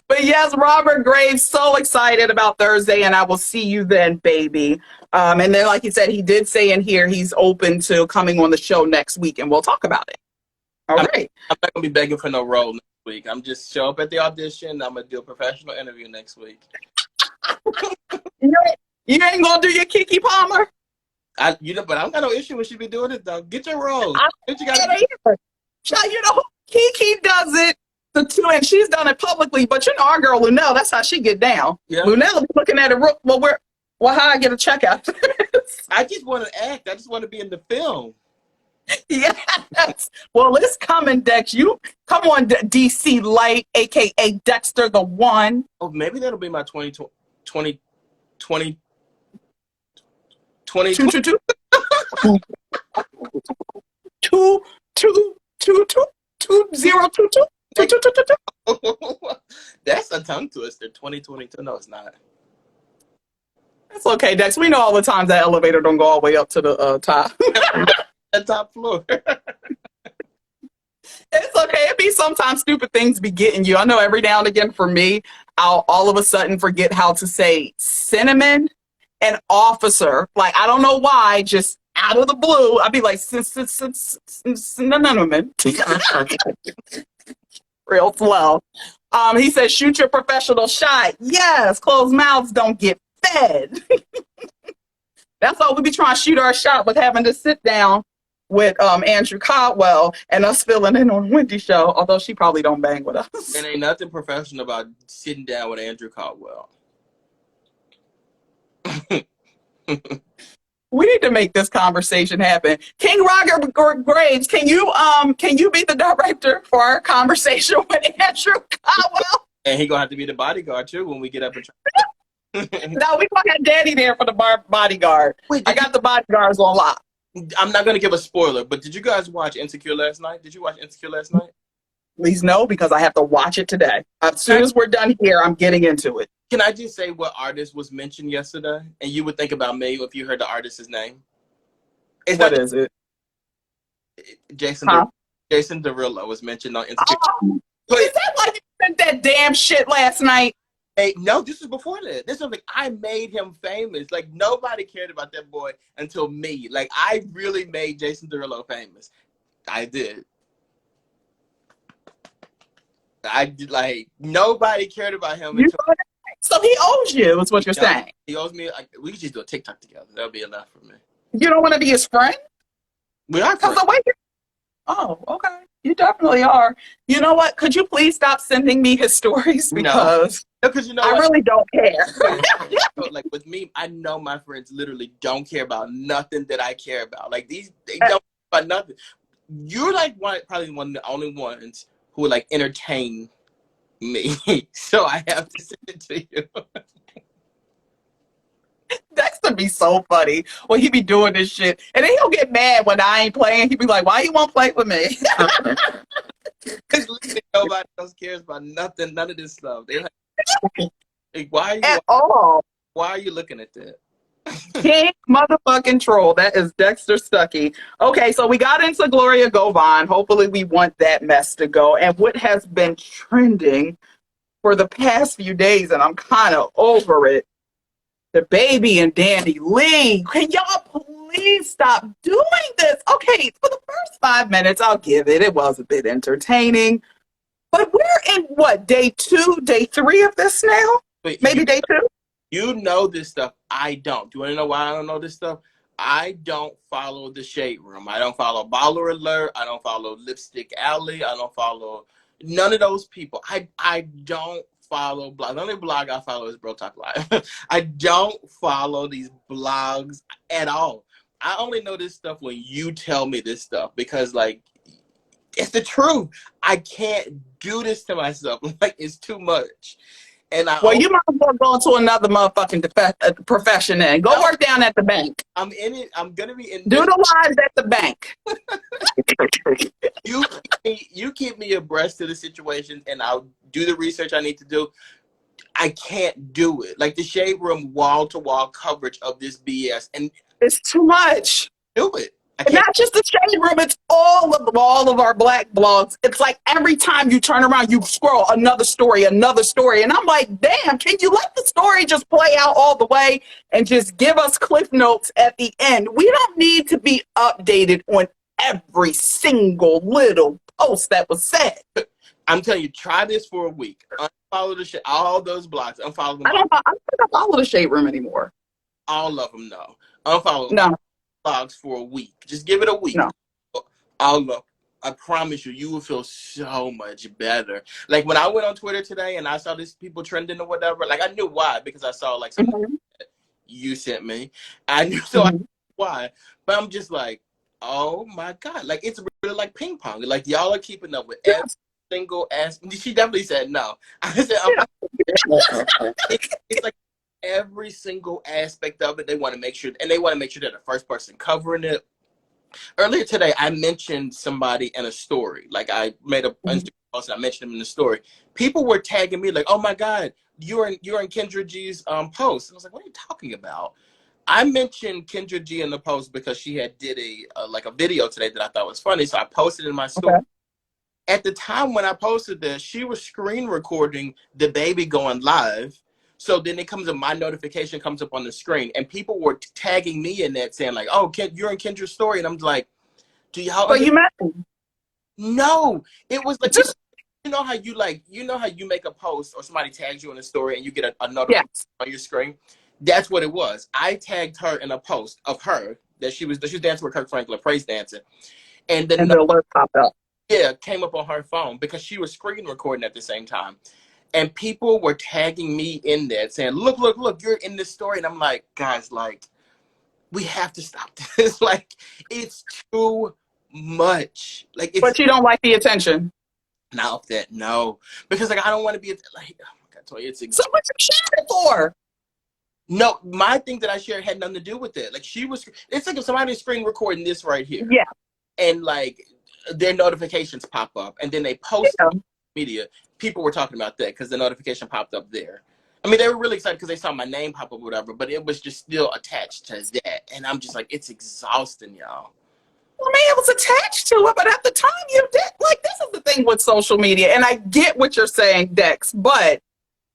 But yes, Robert Graves, so excited about Thursday, and I will see you then, baby. And then, like he said, he did say in here he's open to coming on the show next week, and we'll talk about it. All right. I'm not going to be begging for no role next week. I'm just show up at the audition. I'm going to do a professional interview next week. You ain't going to do your Kiki Palmer? But I don't got no issue when she be doing it, though. Get your role. Kiki does it. the two, and she's done it publicly. But you know, our girl Lunell, that's how she get down. Yeah. Lunell be looking at it. Well, how I get a check out? I just want to act. I just want to be in the film. Yes. Well, it's coming, Dex. You come on, DC Light, aka Dexter the One. Oh, maybe that'll be my 2020. 2022. That's a tongue twister. 2022. No, it's not. It's okay, Dex. We know all the times that elevator don't go all the way up to the top. The top floor. It's okay. It be sometimes stupid things be getting you. I know every now and again for me, I'll all of a sudden forget how to say cinnamon and officer. Like, I don't know why, just out of the blue, I'd be like, cinnamon. Real slow. He says, shoot your professional shot. Yes, closed mouths don't get fed. That's all we be trying to shoot our shot with having to sit down with Andrew Caldwell and us filling in on Wendy's show, although she probably don't bang with us. And ain't nothing professional about sitting down with Andrew Caldwell. We need to make this conversation happen. King Roger Graves, can you be the director for our conversation with Andrew Caldwell? And he gonna have to be the bodyguard too when we get up and try. No, we gonna have Daddy there for the bodyguard. Wait, I got the bodyguards on lock. I'm not gonna give a spoiler, but did you guys watch Insecure last night? Did you watch Insecure last night? Please no, because I have to watch it today. As soon as we're done here, I'm getting into it. Can I just say what artist was mentioned yesterday? And you would think about me if you heard the artist's name. What is it? Jason Derulo was mentioned on Insecure. Oh, is that why you said that damn shit last night? Hey, no, this was before that. This was like, I made him famous. Like, nobody cared about that boy until me. Like, I really made Jason Derulo famous. I did. Nobody cared about him until... So he owes you, is what you're saying. He owes me, we could just do a TikTok together. That'll be enough for me. You don't want to be his friend? We are friends. Oh, okay. You definitely are. You know what? Could you please stop sending me his stories? Because you know I really don't care. Like with me, I know my friends literally don't care about nothing that I care about. Like they don't care about nothing. You're like probably one of the only ones who would like entertain me. So I have to send it to you. That's gonna be so funny when he be doing this shit, and then he'll get mad when I ain't playing. He'll be like, "Why you won't play with me?" Because nobody else cares about nothing, none of this stuff. They're like, why are you looking at that? King motherfucking troll. That is Dexter Stuckey. Okay, so we got into Gloria Govan. Hopefully we want that mess to go. And what has been trending for the past few days, and I'm kind of over it, the baby and Dani Leigh. Can y'all please stop doing this? Okay, for the first 5 minutes, I'll give it. It was a bit entertaining. But we're in, what, day 2, day 3 of this now? Wait, maybe day 2? You know this stuff. I don't. Do you want to know why I don't know this stuff? I don't follow the Shade Room. I don't follow Baller Alert. I don't follow Lipstick Alley. I don't follow none of those people. I don't follow blogs. The only blog I follow is Bro Talk Live. I don't follow these blogs at all. I only know this stuff when you tell me this stuff because, like, it's the truth. I can't do this to myself. Like, it's too much. And you might as well go into another motherfucking profession and go work down at the bank. I'm in it. I'm gonna be in. Do the lives at the bank. You keep me abreast of the situation, and I'll do the research I need to do. I can't do it. Like the Shade Room wall-to-wall coverage of this BS, and it's too much. Do it. And not just the Shade Room, it's all of our black blogs. It's like every time you turn around, you scroll another story. And I'm like, damn, can you let the story just play out all the way and just give us cliff notes at the end? We don't need to be updated on every single little post that was said. I'm telling you, try this for a week. Unfollow the shit, all those blogs. Unfollow them. I don't follow the Shade Room anymore. All of them, no. Unfollow no. blogs for a week. Just give it a week. No. All of them. I promise you, you will feel so much better. Like when I went on Twitter today and I saw these people trending or whatever, like I knew why, because I saw like some Mhm. you sent me. I knew so I Mhm. knew why. But I'm just like, oh my God. Like it's really like ping pong. Like y'all are keeping up with every Yes. single aspect. She definitely said no. I said, Yeah. it's like every single aspect of it. They want to make sure, and they want to make sure they're the first person covering it. Earlier today, I mentioned somebody in a story. Like I made a Mhm. Instagram post and I mentioned them in the story. People were tagging me like, "Oh my God, you're in Kendra G's post." And I was like, "What are you talking about?" I mentioned Kendra G in the post because she had did a like a video today that I thought was funny, so I posted in my story. Okay. At the time when I posted this, she was screen recording the baby going live. So then it comes up, my notification comes up on the screen, and people were tagging me in that, saying like, "Oh, you're in Kendra's story," and I'm like, "Do y'all So understand?" you met him. No, it was like you know how you like you know how you make a post or somebody tags you in a story and you get a notification Yes. on your screen. That's what it was. I tagged her in a post of her that she was dancing with Kirk Franklin, praise dancing, and And then the alert popped up. yeah came up on her phone because she was screen recording at the same time, and people were tagging me in that saying, "Look, look, look, you're in this story," and I'm like, guys, like we have to stop this. Like it's too much. Like it's But you don't like the attention. not that no, because like I don't want to be like oh my God, Toya, it's So what you sharing it for? no. My thing that I shared had nothing to do with it. Like she was, it's like if somebody's screen recording this right here, Yeah. and like their notifications pop up, and then they post Yeah. it on media. People were talking about that because the notification popped up there. I mean, they were really excited because they saw my name pop up, or whatever. But it was just still attached to that, and I'm just like, it's exhausting, y'all. I mean, it was attached to it, but at the time you did. Like, this is the thing with social media, and I get what you're saying, Dex, but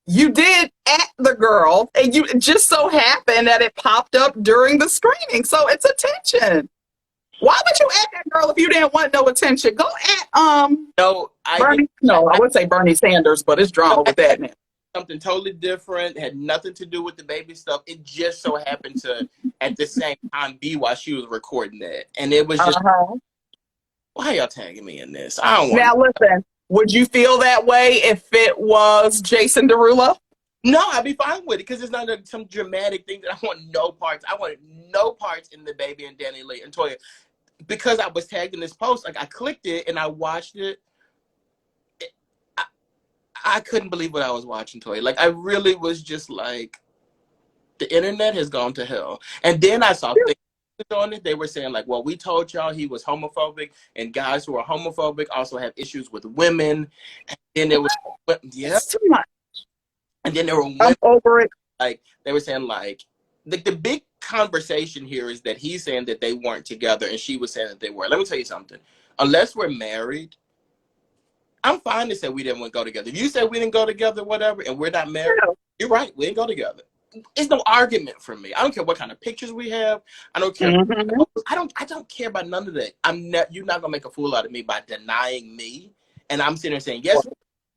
you did at the girl, and you it just so happened that it popped up during the screening, so it's attention. Why would you at that girl if you didn't want no attention? Go at No, I did. Bernie. No, I would say Bernie Sanders, but it's No, drama with that now. something totally different. Had nothing to do with the baby stuff. It just so happened to, at the same time, be while she was recording that, and it was just, Uh-huh. why y'all tagging me in this? I don't want. Now listen, would you feel that way if it was Jason Derulo? No, I'd be fine with it because it's not some dramatic thing that I want no parts. I wanted no parts in the baby and Dani Leigh and Toya because I was tagged in this post. Like I clicked it and I watched it. I, I couldn't believe what I was watching, Toya. Like I really was just like, the internet has gone to hell. And then I saw things on it. They were saying like, well, we told y'all he was homophobic, and guys who are homophobic also have issues with women. And then there was, yeah, It's too much. and then there were I'm women over it. like they were saying like the big conversation here is that he's saying that they weren't together, and she was saying that they were. Let me tell you something. Unless we're married, I'm fine to say we didn't go together. If you say we didn't go together, whatever, and we're not married, Yeah. you're right. We didn't go together. It's no argument for me. I don't care what kind of pictures we have. I don't care. Mm-hmm. I don't care about none of that. You're not gonna make a fool out of me by denying me. And I'm sitting there saying, yes,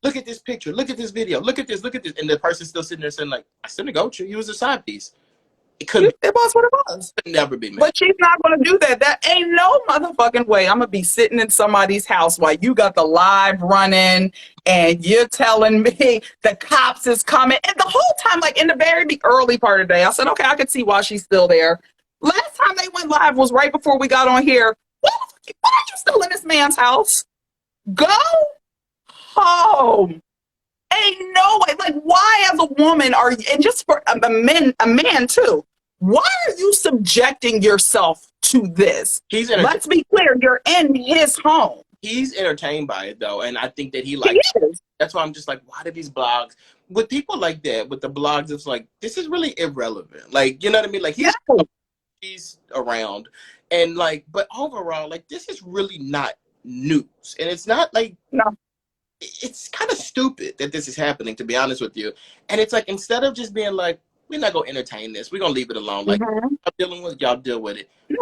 look at this picture, look at this video, look at this, and the person's still sitting there saying, like, I still didn't go to you. He was a side piece. It couldn't It was what it was. could never be me. But she's not going to do that. That ain't no motherfucking way. I'm going to be sitting in somebody's house while you got the live running and you're telling me the cops is coming. And the whole time, like in the very early part of the day, I said, okay, I could see why she's still there. Last time they went live was right before we got on here. Why are you still in this man's house? Go home. Ain't no way. Like, why as a woman are you, and just for a man too, why are you subjecting yourself to this? He's Let's be clear, you're in his home. He's entertained by it though, and I think that he He likes. is. That's why I'm just like, why do these blogs with people like that? With the blogs, it's like this is really irrelevant. Like, you know what I mean? Like Yeah. he's around, and like, but overall, like this is really not news, and it's not like No. it's kind of stupid that this is happening. To be honest with you, and it's like instead of just being like, we're not gonna entertain this, we're gonna leave it alone. Like, Mm-hmm. I'm dealing with y'all, deal with it. Yeah.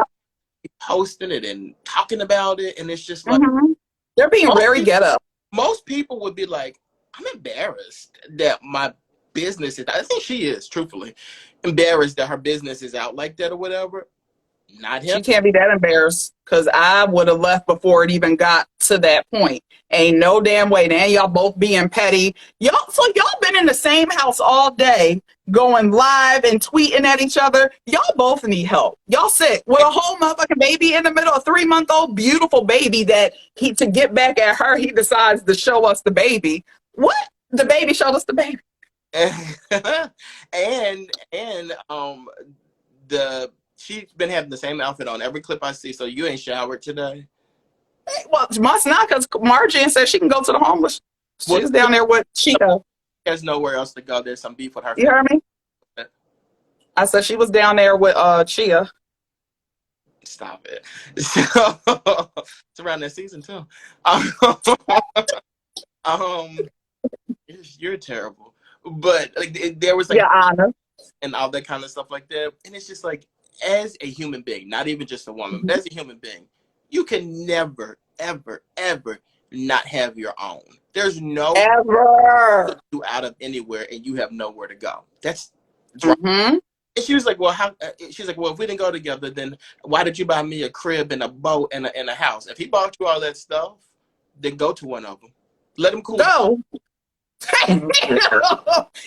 Posting it and talking about it, and it's just like Mm-hmm. They're being most very people, ghetto. most people would be like, I'm embarrassed that my business is. I think she is truthfully embarrassed that her business is out like that or whatever. Not him. She can't be that embarrassed because I would have left before it even got to that point. Ain't no damn way. Now y'all both being petty. So y'all been in the same house all day, going live and tweeting at each other. Y'all both need help. Y'all sick with a whole motherfucking baby in the middle, a 3-month-old beautiful baby that he to get back at her, he decides to show us the baby. What? The baby showed us the baby. And the she's been having the same outfit on every clip I see. So you ain't showered today? Well, must not because Margie said she can go to the homeless. Well, She's down there with Chia. there's nowhere else to go. There's some beef with her You heard me? I said she was down there with Chia. Stop it. So, it's around that season too. Um, you're terrible. But like there was like Yeah, Anna. and all that kind of stuff like that. And it's just like, as a human being, not even just a woman, but as a human being, you can never, ever, ever not have your own. There's no Ever. you out of anywhere and you have nowhere to go. That's right. Mm-hmm. And she was like, well, how? She's like, well, if we didn't go together, then why did you buy me a crib and a boat and a house? If he bought you all that stuff, then go to one of them. Let him cool. Go.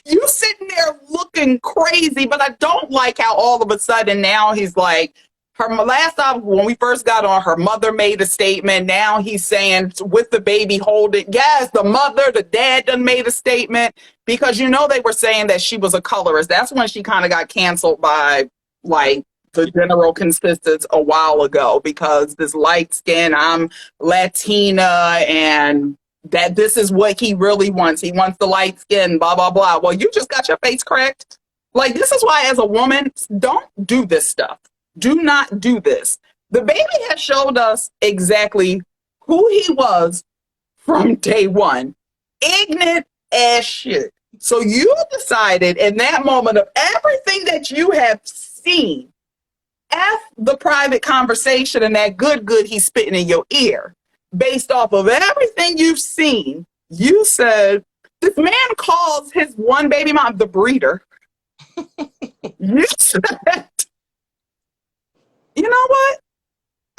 You sitting there looking crazy, but I don't like how all of a sudden now he's like, her last time when we first got on, her mother made a statement. Now he's saying with the baby holding. Yes, the mother, the dad done made a statement because they were saying that she was a colorist. That's when she kind of got canceled by like the general consensus a while ago because this light skin, I'm Latina and that this is what he really wants. He wants the light skin, blah, blah, blah. Well, you just got your face cracked. Like, this is why, as a woman, don't do this stuff. Do not do this. The baby has showed us exactly who he was from day one. Ignorant as shit. So you decided in that moment of everything that you have seen, F the private conversation and that good he's spitting in your ear. Based off of everything you've seen, you said, this man calls his one baby mom the breeder. You said, you know what?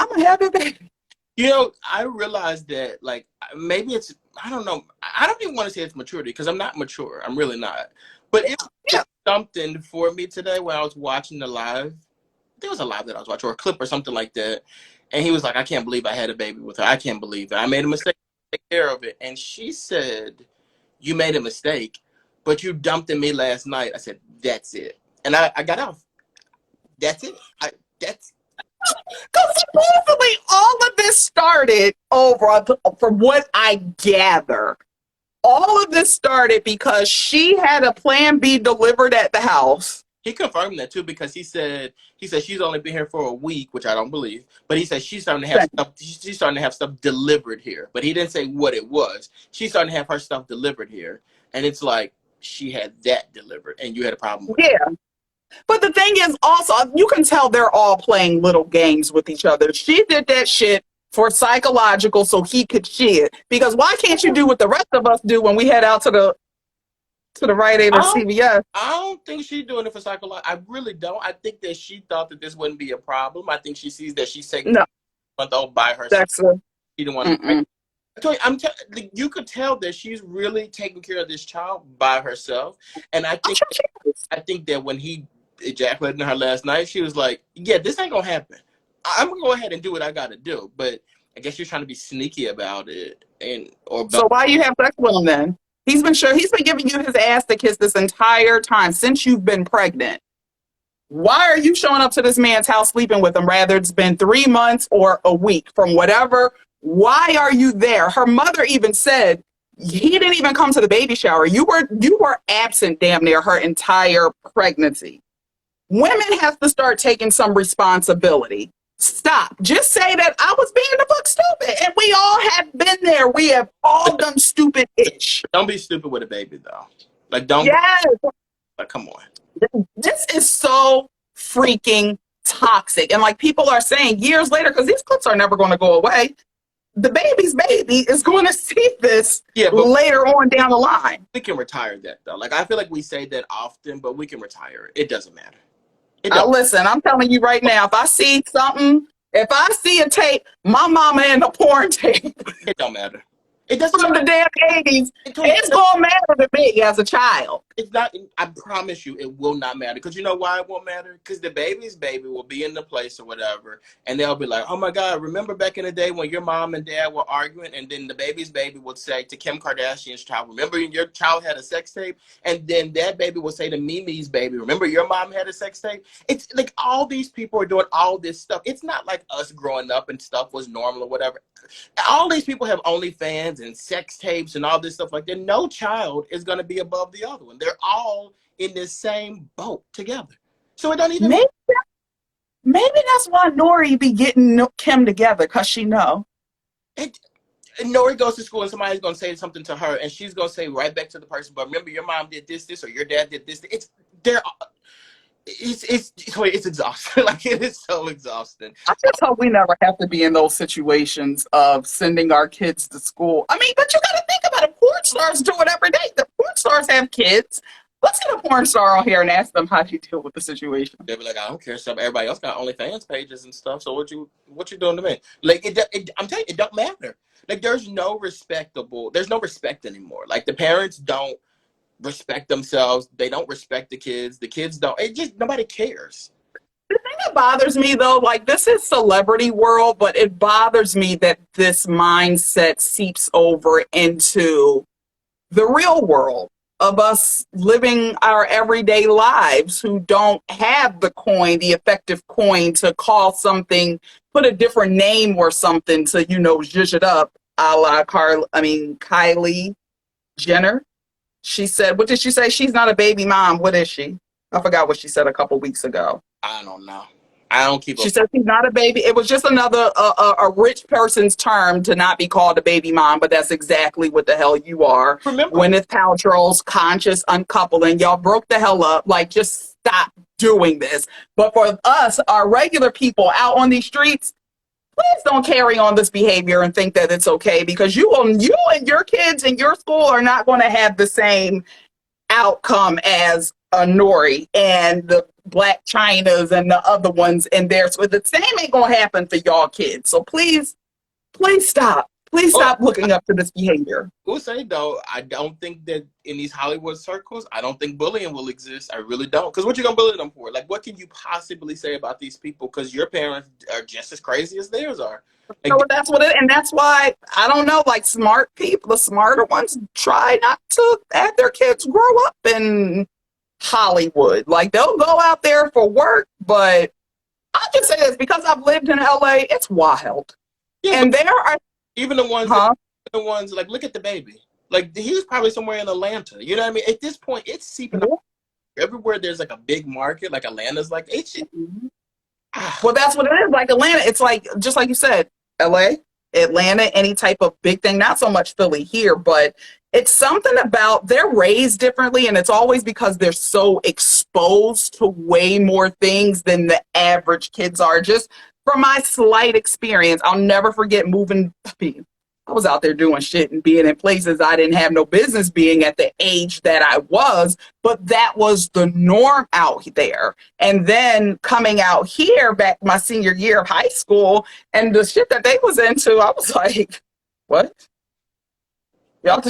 I'm going to have a baby. I realized that, like, maybe it's, I don't know. I don't even want to say it's maturity because I'm not mature. I'm really not. But it was something for me today when I was watching the live. There was a live that I was watching or a clip or something like that. And he was like, I can't believe I had a baby with her. I can't believe it. I made a mistake. Take care of it. And she said, you made a mistake, but you dumped in me last night. I said, that's it. And I got off. That's it. That's because supposedly all of this started from what I gather, all of this started because she had a plan B delivered at the house. He confirmed that too because he said she's only been here for a week, which I don't believe. But he said she's starting to have stuff. She's starting to have stuff delivered here, but he didn't say what it was. She's starting to have her stuff delivered here, and it's like she had that delivered, and you had a problem with it. Yeah. But the thing is also, you can tell they're all playing little games with each other. She did that shit for psychological so he could shit. Because why can't you do what the rest of us do when we head out to the Rite Aid or CVS? I don't think she's doing it for psychological. I really don't. I think that she thought that this wouldn't be a problem. I think she sees that she's taking month-old by herself. She didn't want to. You could tell that she's really taking care of this child by herself. And I think that when he ejaculated in her last night, she was like, yeah, this ain't gonna happen. I'm gonna go ahead and do what I gotta do. But I guess you're trying to be sneaky about it. So why you have sex with him then? He's been giving you his ass to kiss this entire time since you've been pregnant. Why are you showing up to this man's house sleeping with him? Rather it's been 3 months or a week from whatever. Why are you there? Her mother even said he didn't even come to the baby shower. You were absent damn near her entire pregnancy. Women have to start taking some responsibility. Stop. Just say that I was being the fuck stupid. And we all have been there. We have all done stupid-ish. Don't be stupid with a baby, though. Like, don't. Yes. Like, come on. This is so freaking toxic. And like people are saying years later, because these clips are never going to go away, the baby's baby is going to see this later on down the line. We can retire that, though. Like, I feel like we say that often, but we can retire it. It doesn't matter. It don't. Listen, I'm telling you right now, if I see something, if I see a tape, my mama in a porn tape It don't matter. It doesn't from matter. the damn 80s, it's going to matter to me as a child. It's not. I promise you, it will not matter. Because you know why it won't matter? Because the baby's baby will be in the place or whatever, and they'll be like, "Oh my God, remember back in the day when your mom and dad were arguing?" And then the baby's baby would say to Kim Kardashian's child, "Remember your child had a sex tape?" And then that baby would say to Mimi's baby, "Remember your mom had a sex tape?" It's like all these people are doing all this stuff. It's not like us growing up and stuff was normal or whatever. All these people have OnlyFans and sex tapes and all this stuff like that. No child is going to be above the other one. They're all in this same boat together. So it don't even maybe, maybe that's why Nori be getting Kim together, because she know. Nori goes to school and somebody's going to say something to her and she's going to say right back to the person, but remember your mom did this, or your dad did this. It's exhausting. Like, it is so exhausting. I just hope we never have to be in those situations of sending our kids to school. I mean, but you got to think about it. Porn stars do it every day. The porn stars have kids. Let's get a porn star on here and ask them how you deal with the situation. They'll be like, I don't care. So everybody else got OnlyFans pages and stuff. So what you doing to me? Like, I'm telling you, it don't matter. Like, there's no respect anymore. Like, the parents don't respect themselves. They don't respect the kids. The kids don't. It just, nobody cares. The thing that bothers me, though, like, this is celebrity world, but it bothers me that this mindset seeps over into the real world of us living our everyday lives who don't have the coin, the effective coin to call something, put a different name or something to, zhuzh it up, a la Kylie Jenner. She said, what did she say? She's not a baby mom. What is she? I forgot what she said a couple weeks ago. I don't know. I don't keep up. She said she's not a baby. It was just another a rich person's term to not be called a baby mom, but that's exactly what the hell you are. Remember, Gwyneth Paltrow's conscious uncoupling. Y'all broke the hell up. Like, just stop doing this. But for us, our regular people out on these streets, please don't carry on this behavior and think that it's okay, because you and your kids in your school are not going to have the same outcome as a Nori and the Black Chinas and the other ones in there. So the same ain't gonna happen for y'all kids. So please stop. Please stop looking up to this behavior. We'll say, though, I don't think that in these Hollywood circles, I don't think bullying will exist. I really don't. Because what you gonna bully them for? Like, what can you possibly say about these people? Because your parents are just as crazy as theirs are. Like, So that's why, I don't know, like, smart people, the smarter ones, try not to have their kids grow up in Hollywood. Like, they'll go out there for work, but I'll just say this, because I've lived in LA, it's wild. yeah, And there are even the ones, like, look at the baby. Like, he was probably somewhere in Atlanta. You know what I mean? At this point, it's seeping up everywhere. There's like a big market, like Atlanta's, like, it's just, well, that's what it is. Like Atlanta, it's like, just like you said, LA, Atlanta, any type of big thing, not so much Philly here, but it's something about, they're raised differently, and it's always because they're so exposed to way more things than the average kids are. Just from my slight experience, I'll never forget moving. I was out there doing shit and being in places I didn't have no business being at the age that I was, but that was the norm out there. And then coming out here back my senior year of high school, and the shit that they was into, I was like, what? Y'all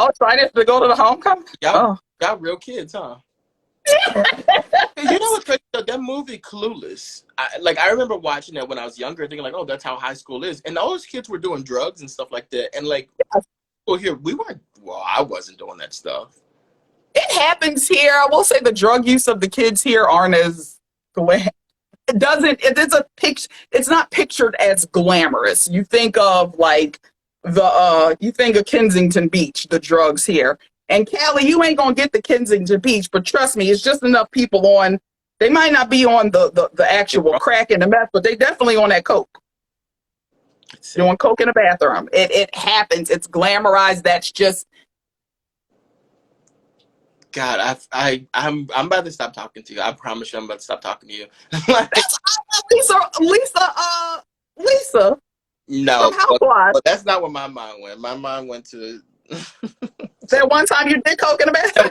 excited to go to the homecoming? Y'all real kids, huh? You know what's crazy? That movie Clueless, I remember watching that when I was younger, thinking like, oh, that's how high school is. And all those kids were doing drugs and stuff like that. And like, well, here we weren't. Well, I wasn't doing that stuff. It happens here. I will say the drug use of the kids here aren't as it's not pictured as glamorous. You think of like you think of Kensington Beach, the drugs here. And Cali, you ain't gonna get the Kensington Beach, but trust me, it's just enough people on. They might not be on the actual crack and the meth, but they definitely on that coke. Doing coke in the bathroom. It happens. It's glamorized. That's just. God, I'm about to stop talking to you. I promise you, I'm about to stop talking to you. Lisa. No, but that's not where my mind went. My mind went to that one time you did coke in the bathroom.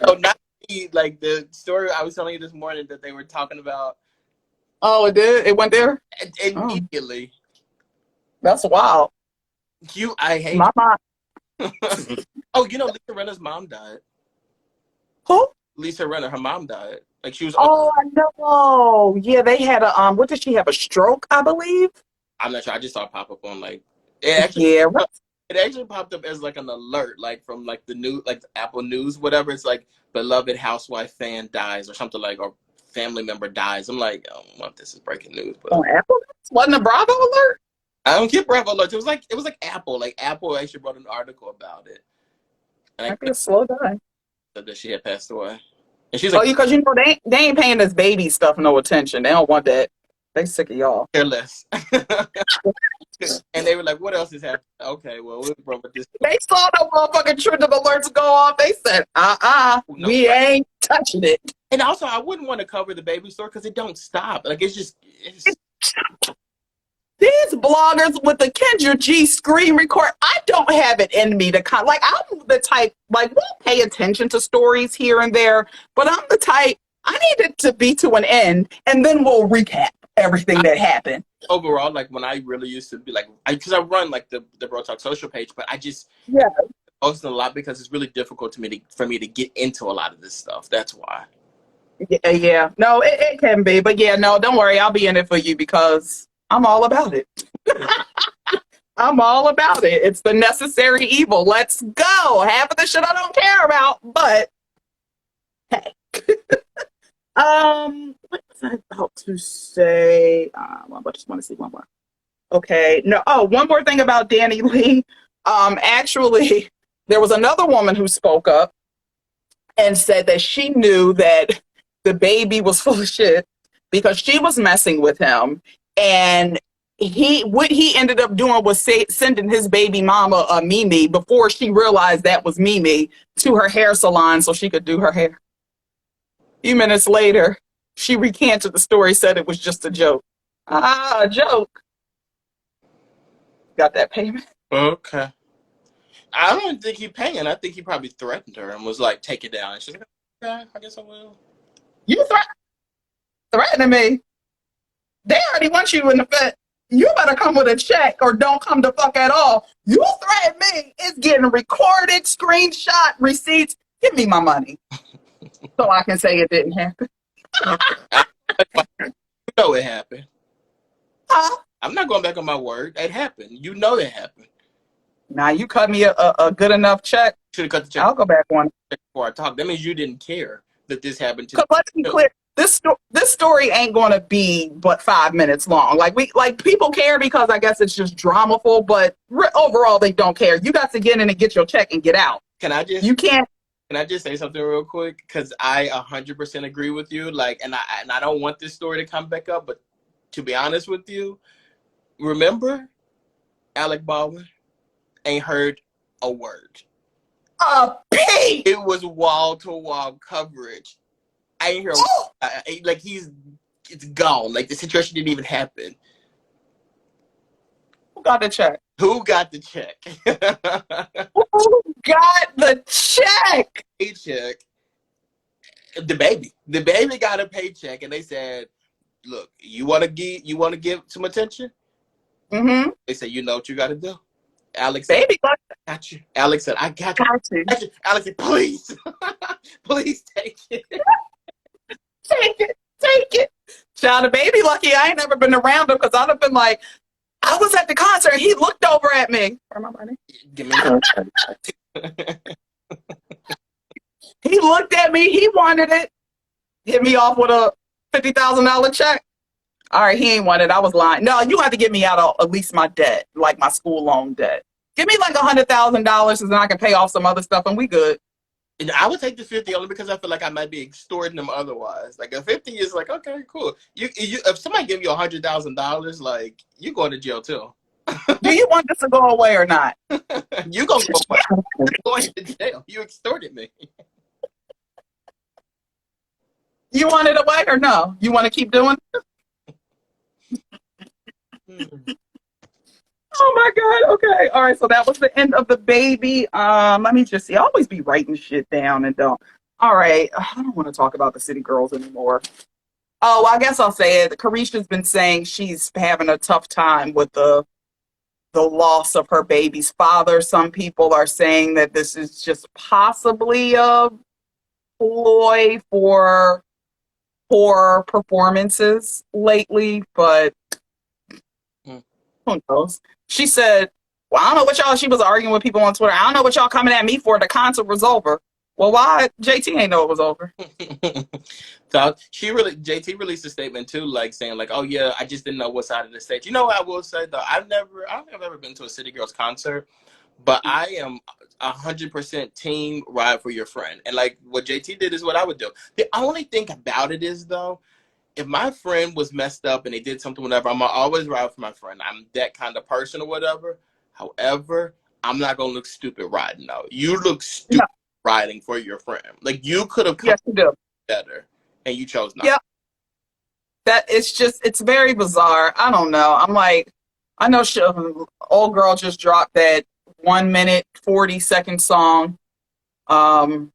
No, not like the story I was telling you this morning that they were talking about. Oh, it did? It went there? Oh, Immediately. that's wild. I hate My mom. you. Oh, you know, Lisa Renner's mom died. Who? Lisa Renner, her mom died. Like she was on. Oh, I know. Yeah, they had a what did she have? A stroke, I believe. I'm not sure. I just saw it pop up on like it actually. Yeah. It actually popped up as like an alert, like from like the new, like the Apple News, whatever. It's like beloved housewife fan dies or something like, or family member dies. I'm like, oh, well, this is breaking news, but On Apple? Wasn't a Bravo alert? I don't get Bravo alerts. It was like Apple. Like Apple actually wrote an article about it, and I Might be a slow die. said that she had passed away. And she's Oh, like, because they ain't paying this baby stuff no attention. They don't want that. They sick of y'all. careless. And they were like, what else is happening? Okay, well, what's wrong with this? They saw the motherfucking trigger alerts go off. They said, No, we right. ain't touching it. And also, I wouldn't want to cover the baby story because it don't stop. Like, it's These bloggers with the Kendra G screen record, I don't have it in me to like, I'm the type, like, we'll pay attention to stories here and there, but I'm the type, I need it to be to an end, and then we'll recap everything that happened. overall, like when I really used to be like, because I run like the Bro Talk social page, but I just post a lot because it's really difficult for me to get into a lot of this stuff. That's why. Yeah. No, it can be, but yeah, no, don't worry, I'll be in it for you because I'm all about it. I'm all about it. It's the necessary evil. Let's go. Half of the shit I don't care about, but hey. What was I about to say? Well, I just want to see one more. Okay. No. Oh, one more thing about Dani Leigh. Actually, there was another woman who spoke up and said that she knew that the baby was full of shit because she was messing with him, and what he ended up doing was sending his baby mama a Mimi before she realized that was Mimi to her hair salon so she could do her hair. A few minutes later, she recanted the story, said it was just a joke. A joke. Got that payment? Okay. I don't think he paying. I think he probably threatened her and was like, "Take it down." And she's like, "Okay, I guess I will." You threatening me? They already want you in the Fed. You better come with a check or don't come the fuck at all. You threaten me. It's getting recorded, screenshot, receipts. Give me my money so I can say it didn't happen. You know it happened. Huh? I'm not going back on my word. It happened. You know it happened. Now you cut me a good enough check. Should have cut the check. I'll go back on before I talk. That means you didn't care that this happened to. Because let's be clear, this story ain't going to be but 5 minutes long. Like people care because I guess it's just dramaful, but overall they don't care. You got to get in and get your check and get out. Can I just? You can't. Can I just say something real quick? Because I 100% agree with you. Like, and I don't want this story to come back up, but to be honest with you, remember, Alec Baldwin ain't heard a word. Pete! It was wall to wall coverage. I ain't hear like it's gone. Like the situation didn't even happen. Who got the check? Who got the check? Who got the check? Paycheck. The baby got a paycheck, and they said, "Look, you want to give some attention." Mm-hmm. They said, "You know what you got to do." Alex said, "Baby, got you." Alex said, "I got you." Alex said, "Please, please take it." Take it. Child, the baby lucky I ain't never been around him because I'd have been like, I was at the concert and he looked over at me. Where my money? Give me my He looked at me. He wanted it. Hit me off with a $50,000 check. All right, he ain't want it. I was lying. No, you have to get me out of at least my debt, like my school loan debt. Give me like $100,000 and then I can pay off some other stuff and we good. And I would take the 50 only because I feel like I might be extorting them otherwise. Like a 50 is like, okay, cool. You if somebody give you $100,000, like you going to jail too. Do you want this to go away or not? You gonna go away. You're going to jail. You extorted me. You want it away or no? You want to keep doing it? Oh my God. Okay. All right. So that was the end of the baby. Let me just see. I always be writing shit down and don't. All right. I don't want to talk about the city girls anymore. Oh, well, I guess I'll say it. Carisha's been saying she's having a tough time with the loss of her baby's father. Some people are saying that this is just possibly a ploy for poor performances lately, but Mm. who knows? She said, well, I don't know what y'all, she was arguing with people on Twitter. I don't know what y'all coming at me for. The concert was over. Well, why JT ain't know it was over? So JT released a statement too, like saying like, "Oh yeah, I just didn't know what side of the stage." You know what I will say though, I don't think I've ever been to a City Girls concert, but I am 100% team ride for your friend, and like what JT did is what I would do. The only thing about it is though, if my friend was messed up and they did something, whatever, I'm gonna always ride for my friend. I'm that kind of person or whatever. However, I'm not gonna look stupid riding out. You look No, stupid riding for your friend. Like you could have come yes, you do. better, and you chose not. Yep. That it's just it's very bizarre. I don't know. I'm like, I know old girl just dropped that 1 minute 40-second song. Um,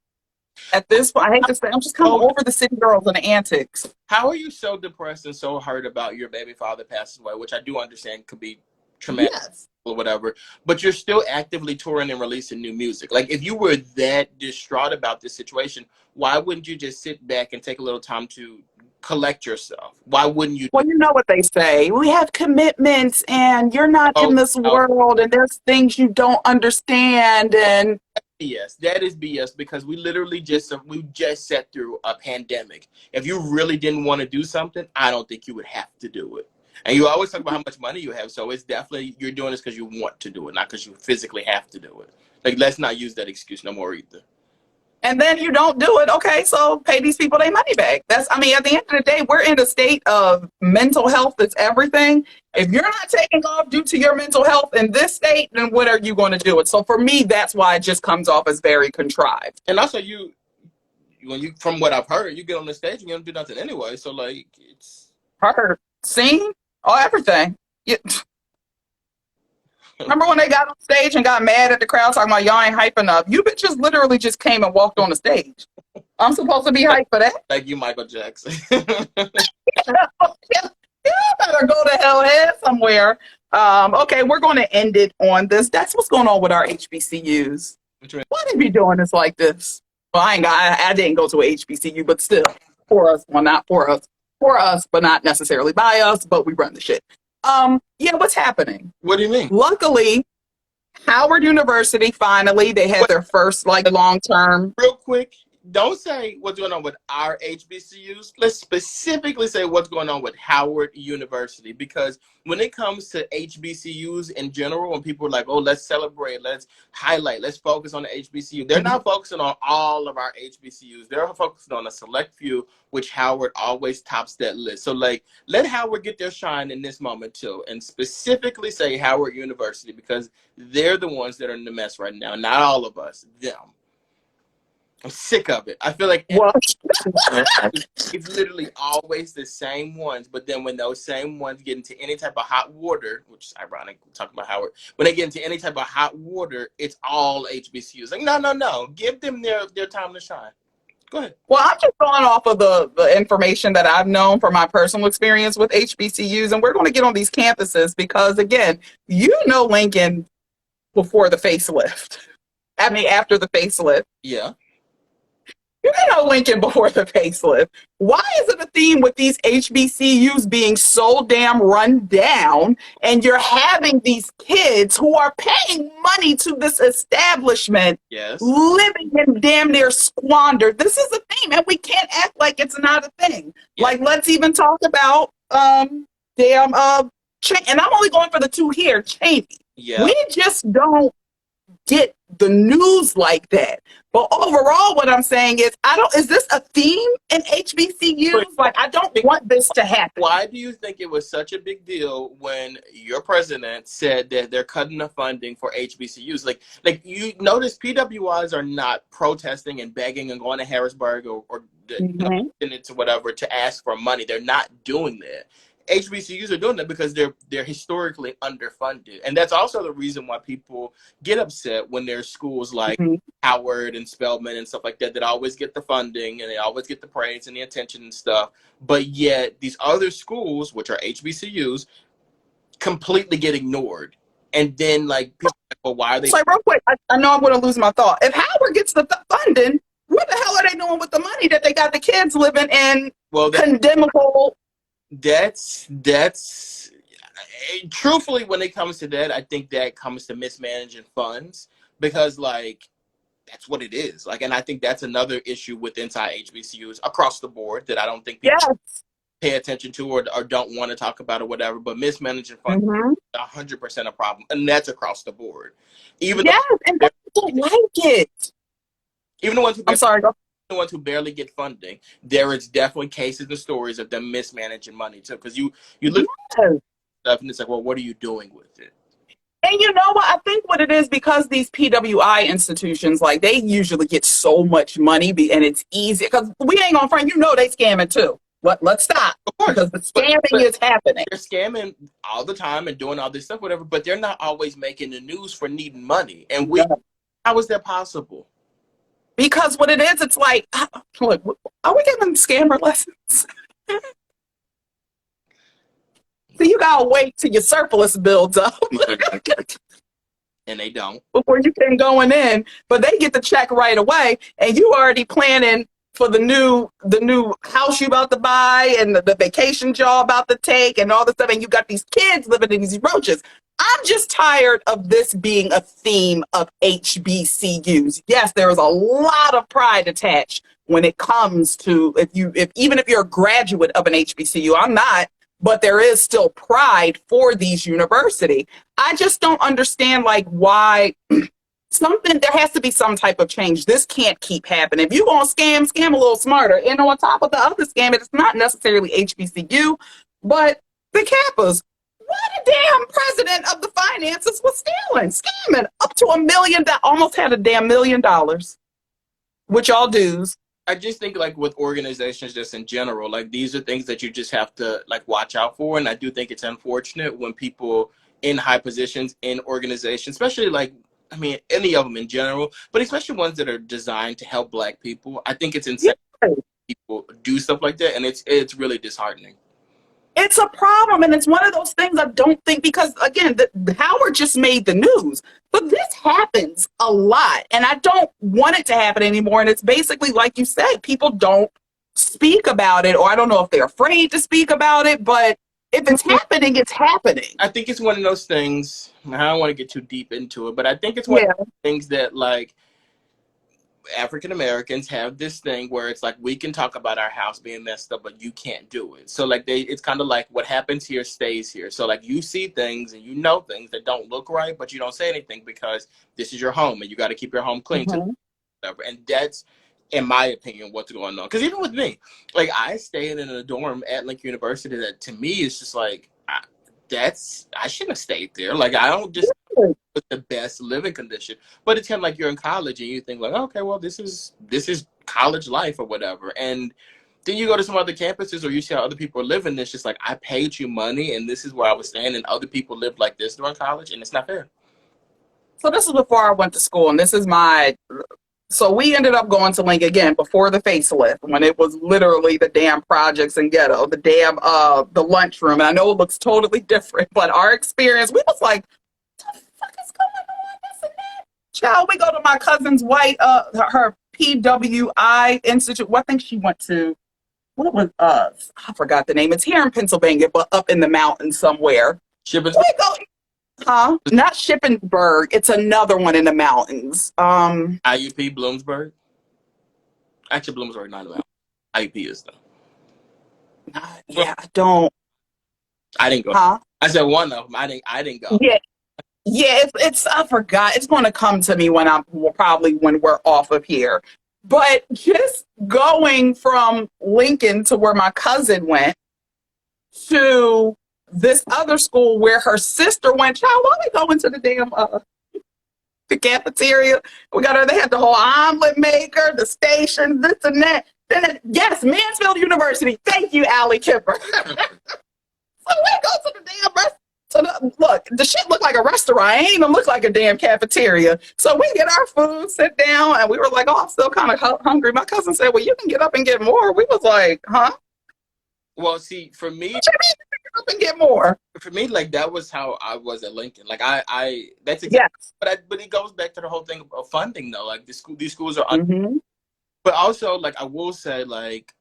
at this point, I hate to say, I'm just kind of Oh, over the city girls and the antics. how are you so depressed and so hurt about your baby father passing away, which I do understand could be traumatic Yes. or whatever, but you're still actively touring and releasing new music. Like, if you were that distraught about this situation, why wouldn't you just sit back and take a little time to collect yourself? Why wouldn't you do Well, you know what they say. We have commitments, and you're not oh, in this oh, world, and there's things you don't understand. And BS? That is BS because we just sat through a pandemic. If you really didn't want to do something, I don't think you would have to do it. And you always talk about how much money you have, so it's definitely you're doing this because you want to do it, not because you physically have to do it. Like, let's not use that excuse no more either. then you don't do it. Okay, so pay these people their money back. That's, I mean, at the end of the day, we're in a state of mental health. That's everything. If you're not taking off due to your mental health in this state, then what are you going to do it? So for me, that's why it just comes off as very contrived. And also, from what I've heard, you get on the stage and you don't do nothing anyway. So like, it's Her sing, oh, everything. You, remember when they got on stage and got mad at the crowd talking about y'all ain't hype enough? You bitches literally just came and walked on the stage. I'm supposed to be hyped for that? like you, Michael Jackson. You better go to hell head somewhere. Okay, we're going to end it on this. That's what's going on with our HBCUs. Why they be doing this like this? Well, I didn't go to a HBCU, but still, for us. Well, not for us, but not necessarily by us. But we run the shit. Yeah, what's happening? What do you mean? Luckily, Howard University finally they had their first like long term. Real quick, don't say what's going on with our HBCUs. Let's specifically say what's going on with Howard University, because when it comes to HBCUs in general, when people are like, oh, let's celebrate, let's highlight, let's focus on the HBCU, they're not focusing on all of our HBCUs. They're focusing on a select few, which Howard always tops that list. So like, let Howard get their shine in this moment too, and specifically say Howard University, because they're the ones that are in the mess right now, not all of us, them. I'm sick of it. I feel like Well, it's literally always the same ones, but then when those same ones get into any type of hot water, which is ironic, we're talking about Howard, when they get into any type of hot water, it's all HBCUs. Like, no. Give them their time to shine. Go ahead. well, I'm just going off of the information that I've known from my personal experience with HBCUs, and we're going to get on these campuses because, again, you know Lincoln before the facelift. I mean, after the facelift. Yeah. You know Lincoln before the facelift. Why is it a theme with these HBCUs being so damn run down and you're having these kids who are paying money to this establishment Yes. living in damn near squander? This is a theme and we can't act like it's not a thing. Yeah. Like, let's even talk about and I'm only going for the two here, Cheney. Yeah. We just don't get the news like that. But overall, what I'm saying is, is this a theme in HBCUs? Like, I don't want this to happen. Why do you think it was such a big deal when your president said that they're cutting the funding for HBCUs? Like you notice PWIs are not protesting and begging and going to Harrisburg or Mm-hmm. to whatever to ask for money. They're not doing that. HBCUs are doing that because they're historically underfunded, and that's also the reason why people get upset when there's schools like Mhm. Howard and Spelman and stuff like that that always get the funding and they always get the praise and the attention and stuff, but yet these other schools, which are HBCUs, completely get ignored. And then like people are like, well, why are they? So real quick, I know I'm going to lose my thought. If Howard gets the funding, what the hell are they doing with the money that they got the kids living in condemnable? That's truthfully, when it comes to that, I think that comes to mismanaging funds, because like that's what it is. Like, and I think that's another issue with inside HBCUs across the board that I don't think people pay attention to or don't want to talk about or whatever. But mismanaging funds is 100% a problem, and that's across the board. Even and I don't like it. Even the ones who I'm sorry. The ones who barely get funding, there is definitely cases and stories of them mismanaging money too. Because you look at stuff and it's like, well, what are you doing with it? And you know what? I think what it is, because these PWI institutions, like, they usually get so much money, and it's easy. Because we ain't gonna front, you know, they scamming too. Let's stop. Of course, because the scamming is happening. They're scamming all the time and doing all this stuff, whatever. But they're not always making the news for needing money. And how is that possible? Because what it is, it's like, look, are we giving scammer lessons? So you gotta wait till your surplus builds up. And they don't. Before you can going in, but they get the check right away, and you already planning for the new house you about to buy and the vacation job about to take and all this stuff, and you got these kids living in these roaches. I'm just tired of this being a theme of HBCUs. Yes, there is a lot of pride attached when it comes to even if you're a graduate of an HBCU. I'm not, but there is still pride for these universities. I just don't understand like why there has to be some type of change. This can't keep happening. If you're gonna scam a little smarter. And on top of the other scam, it's not necessarily HBCU, but the Kappas. What a damn president of the finances was scamming up to $1 million, almost had a damn $1 million, with y'all dues. I just think like with organizations just in general, like these are things that you just have to like watch out for. And I do think it's unfortunate when people in high positions in organizations, especially like, I mean, any of them in general, but especially ones that are designed to help Black people, I think it's insane people do stuff like that. And it's really disheartening. It's a problem, and it's one of those things I don't think, because again, Howard just made the news, but this happens a lot, and I don't want it to happen anymore. And it's basically like you said, people don't speak about it, or I don't know if they're afraid to speak about it, but if it's happening, it's happening. I think it's one of those things. I don't want to get too deep into it, but I think it's one of those things that like African Americans have this thing where it's like, we can talk about our house being messed up, but you can't do it. So like it's kind of like what happens here stays here. So like you see things and you know things that don't look right, but you don't say anything because this is your home and you got to keep your home clean. And that's, in my opinion, what's going on. Because even with me, like I stayed in a dorm at Lincoln University that to me is just like, I shouldn't have stayed there. Like I don't just with the best living condition, but it's kind of like you're in college and you think like, okay, well this is college life or whatever, and then you go to some other campuses or you see how other people are living. It's just like, I paid you money and this is where I was staying, and other people live like this during college, and it's not fair. So this is before I went to school, and this is so we ended up going to Lincoln again before the facelift, when it was literally the damn projects and ghetto, the damn the lunchroom. And I know it looks totally different, but our experience, we was like, what the fuck is going on? This and that. Child, we go to my cousin's white her PWI Institute. Well, I think she went to, what was I forgot the name. It's here in Pennsylvania, but up in the mountains somewhere. Not Shippensburg. It's another one in the mountains. IUP Bloomsburg. Actually, Bloomsburg not about. IUP is though. Yeah, I don't. I didn't go. I said one of them. I didn't go. Yeah. It's I forgot. It's going to come to me when we're off of here. But just going from Lincoln to where my cousin went to this other school where her sister went. Child, why we going to the damn the cafeteria? We got her. They had the whole omelet maker, the station, this and that. Yes, Mansfield University. Thank you, Allie Kipper. So we go to the damn restaurant. So look, the shit looked like a restaurant. It ain't even look like a damn cafeteria. So we get our food, sit down, and we were like, oh, I'm still kind of hungry. My cousin said, well, you can get up and get more. We was like, huh? Well, see, for me, What you mean you can get up and get more? like that was how I was at Lincoln. Like that's exactly. Yes. But it goes back to the whole thing of funding, though. Like these schools are, Mm-hmm. but also like I will say, like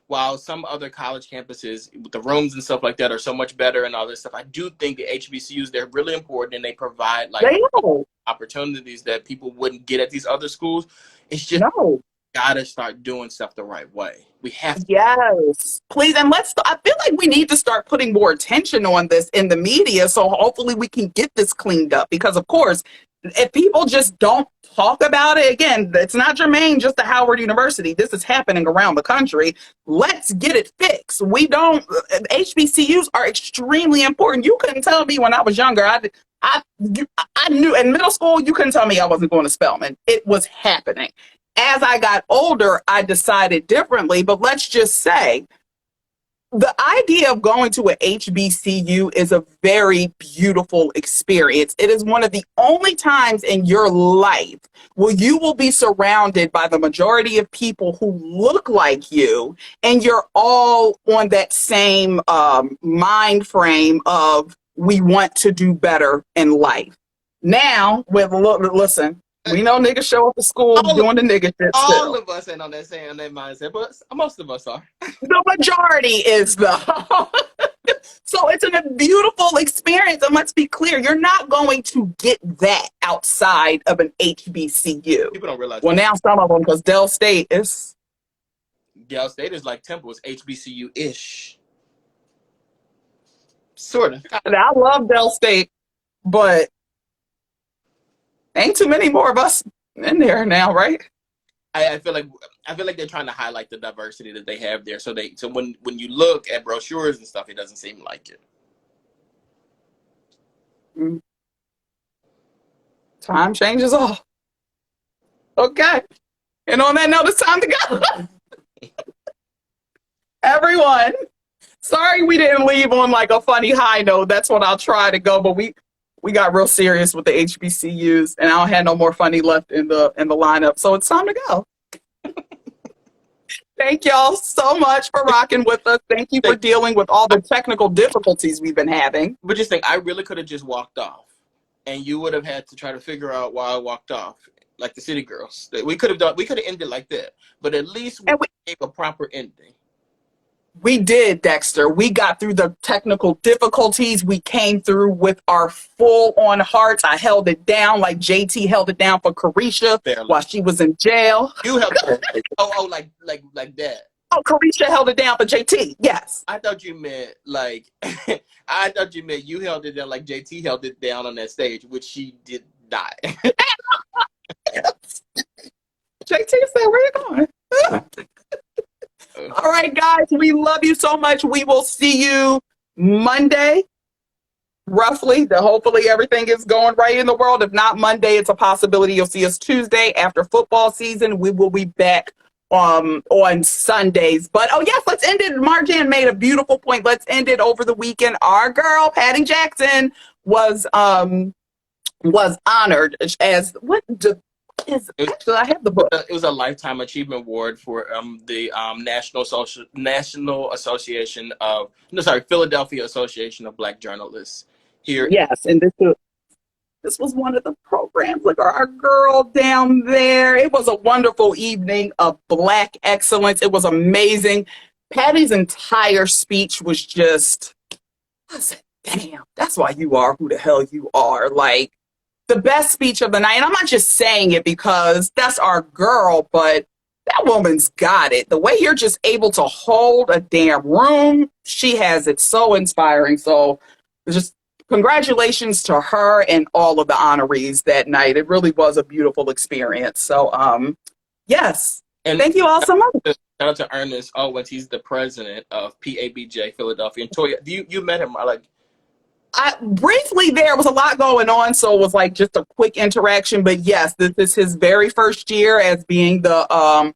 while some other college campuses with the rooms and stuff like that are so much better and all this stuff, I do think the HBCUs, they're really important and they provide like They know. opportunities that people wouldn't get at these other schools. It's just No. gotta start doing stuff the right way. We have to. Yes, please. And I feel like we need to start putting more attention on this in the media. So hopefully we can get this cleaned up because, of course, if people just don't talk about it, again, it's not germane just to Howard University. This is happening around the country. Let's get it fixed. We don't, HBCUs are extremely important. You couldn't tell me when I was younger. I knew in middle school, you couldn't tell me I wasn't going to Spelman. It was happening. As I got older, I decided differently, but let's just say the idea of going to an HBCU is a very beautiful experience. It is one of the only times in your life where you will be surrounded by the majority of people who look like you, and you're all on that same mind frame of we want to do better in life. Now, listen, we know niggas show up at school doing the nigga shit All still. of us ain't on that mindset, but most of us are. The majority is though. So it's a beautiful experience. And let's be clear, you're not going to get that outside of an HBCU. People don't realize. Well, now some of them, because Dell State is like Temple, is HBCU-ish. Sort of. And I love Dell State, but ain't too many more of us in there now, right? I feel like they're trying to highlight the diversity that they have there. So when you look at brochures and stuff, it doesn't seem like it. Time changes all. Okay. And on that note, it's time to go. Everyone, sorry we didn't leave on like a funny high note. That's what I'll try to go, but we got real serious with the HBCUs, and I don't have no more funny left in the lineup. So it's time to go. Thank y'all so much for rocking with us. Thank you for dealing with all the technical difficulties we've been having. But just think, I really could have just walked off, and you would have had to try to figure out why I walked off, like the City Girls. We could have ended like that, but at least we gave a proper ending. We did, Dexter. We got through the technical difficulties. We came through with our full-on hearts. I held it down like JT held it down for Carisha while she was in jail. You held it. like that. Oh, Carisha held it down for JT. Yes. I thought you meant like you held it down like JT held it down on that stage, which she did not. JT said, "Where you going?" All right, guys, we love you so much. We will see you Monday, roughly. Hopefully everything is going right in the world. If not Monday, it's a possibility you'll see us Tuesday after football season. We will be back on Sundays. But, oh, yes, let's end it. Marjan made a beautiful point. Let's end it over the weekend. Our girl, Patty Jackson, was honored as I have the book. It was a Lifetime Achievement Award for the Philadelphia Association of Black Journalists here. Yes, and this was one of the programs. Like our girl down there. It was a wonderful evening of Black excellence. It was amazing. Patty's entire speech was just, I said, damn, that's why you are who the hell you are. Like, the best speech of the night. And I'm not just saying it because that's our girl, but that woman's got it. The way you're just able to hold a damn room, she has it. So inspiring. So just congratulations to her and all of the honorees that night. It really was a beautiful experience. So, yes. And thank you all so much. Shout out to Ernest Owens. He's the president of PABJ Philadelphia. And Toya, you met him? Briefly, there was a lot going on, so it was like just a quick interaction. But yes, this is his very first year as being the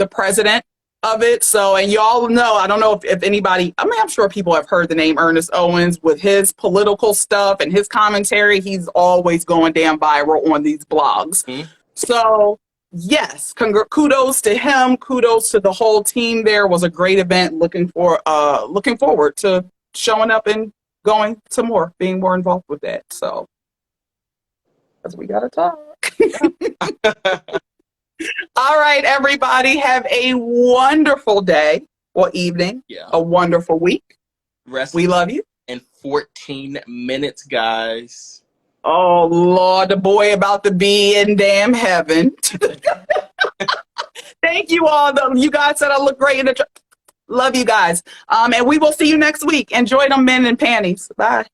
president of it. So, and y'all know, I don't know if anybody, I mean, I'm sure people have heard the name Ernest Owens with his political stuff and his commentary. He's always going damn viral on these blogs. Mm-hmm. So, yes, kudos to him. Kudos to the whole team there. It was a great event. Looking forward to showing up and going to more, being more involved with that. So, because we got to talk. All right, everybody, have a wonderful day or evening, a wonderful week. We love you. In 14 minutes, guys. Oh, Lord, the boy about to be in damn heaven. Thank you all. You guys said I look great in the love you guys. And we will see you next week. Enjoy them men in panties. Bye.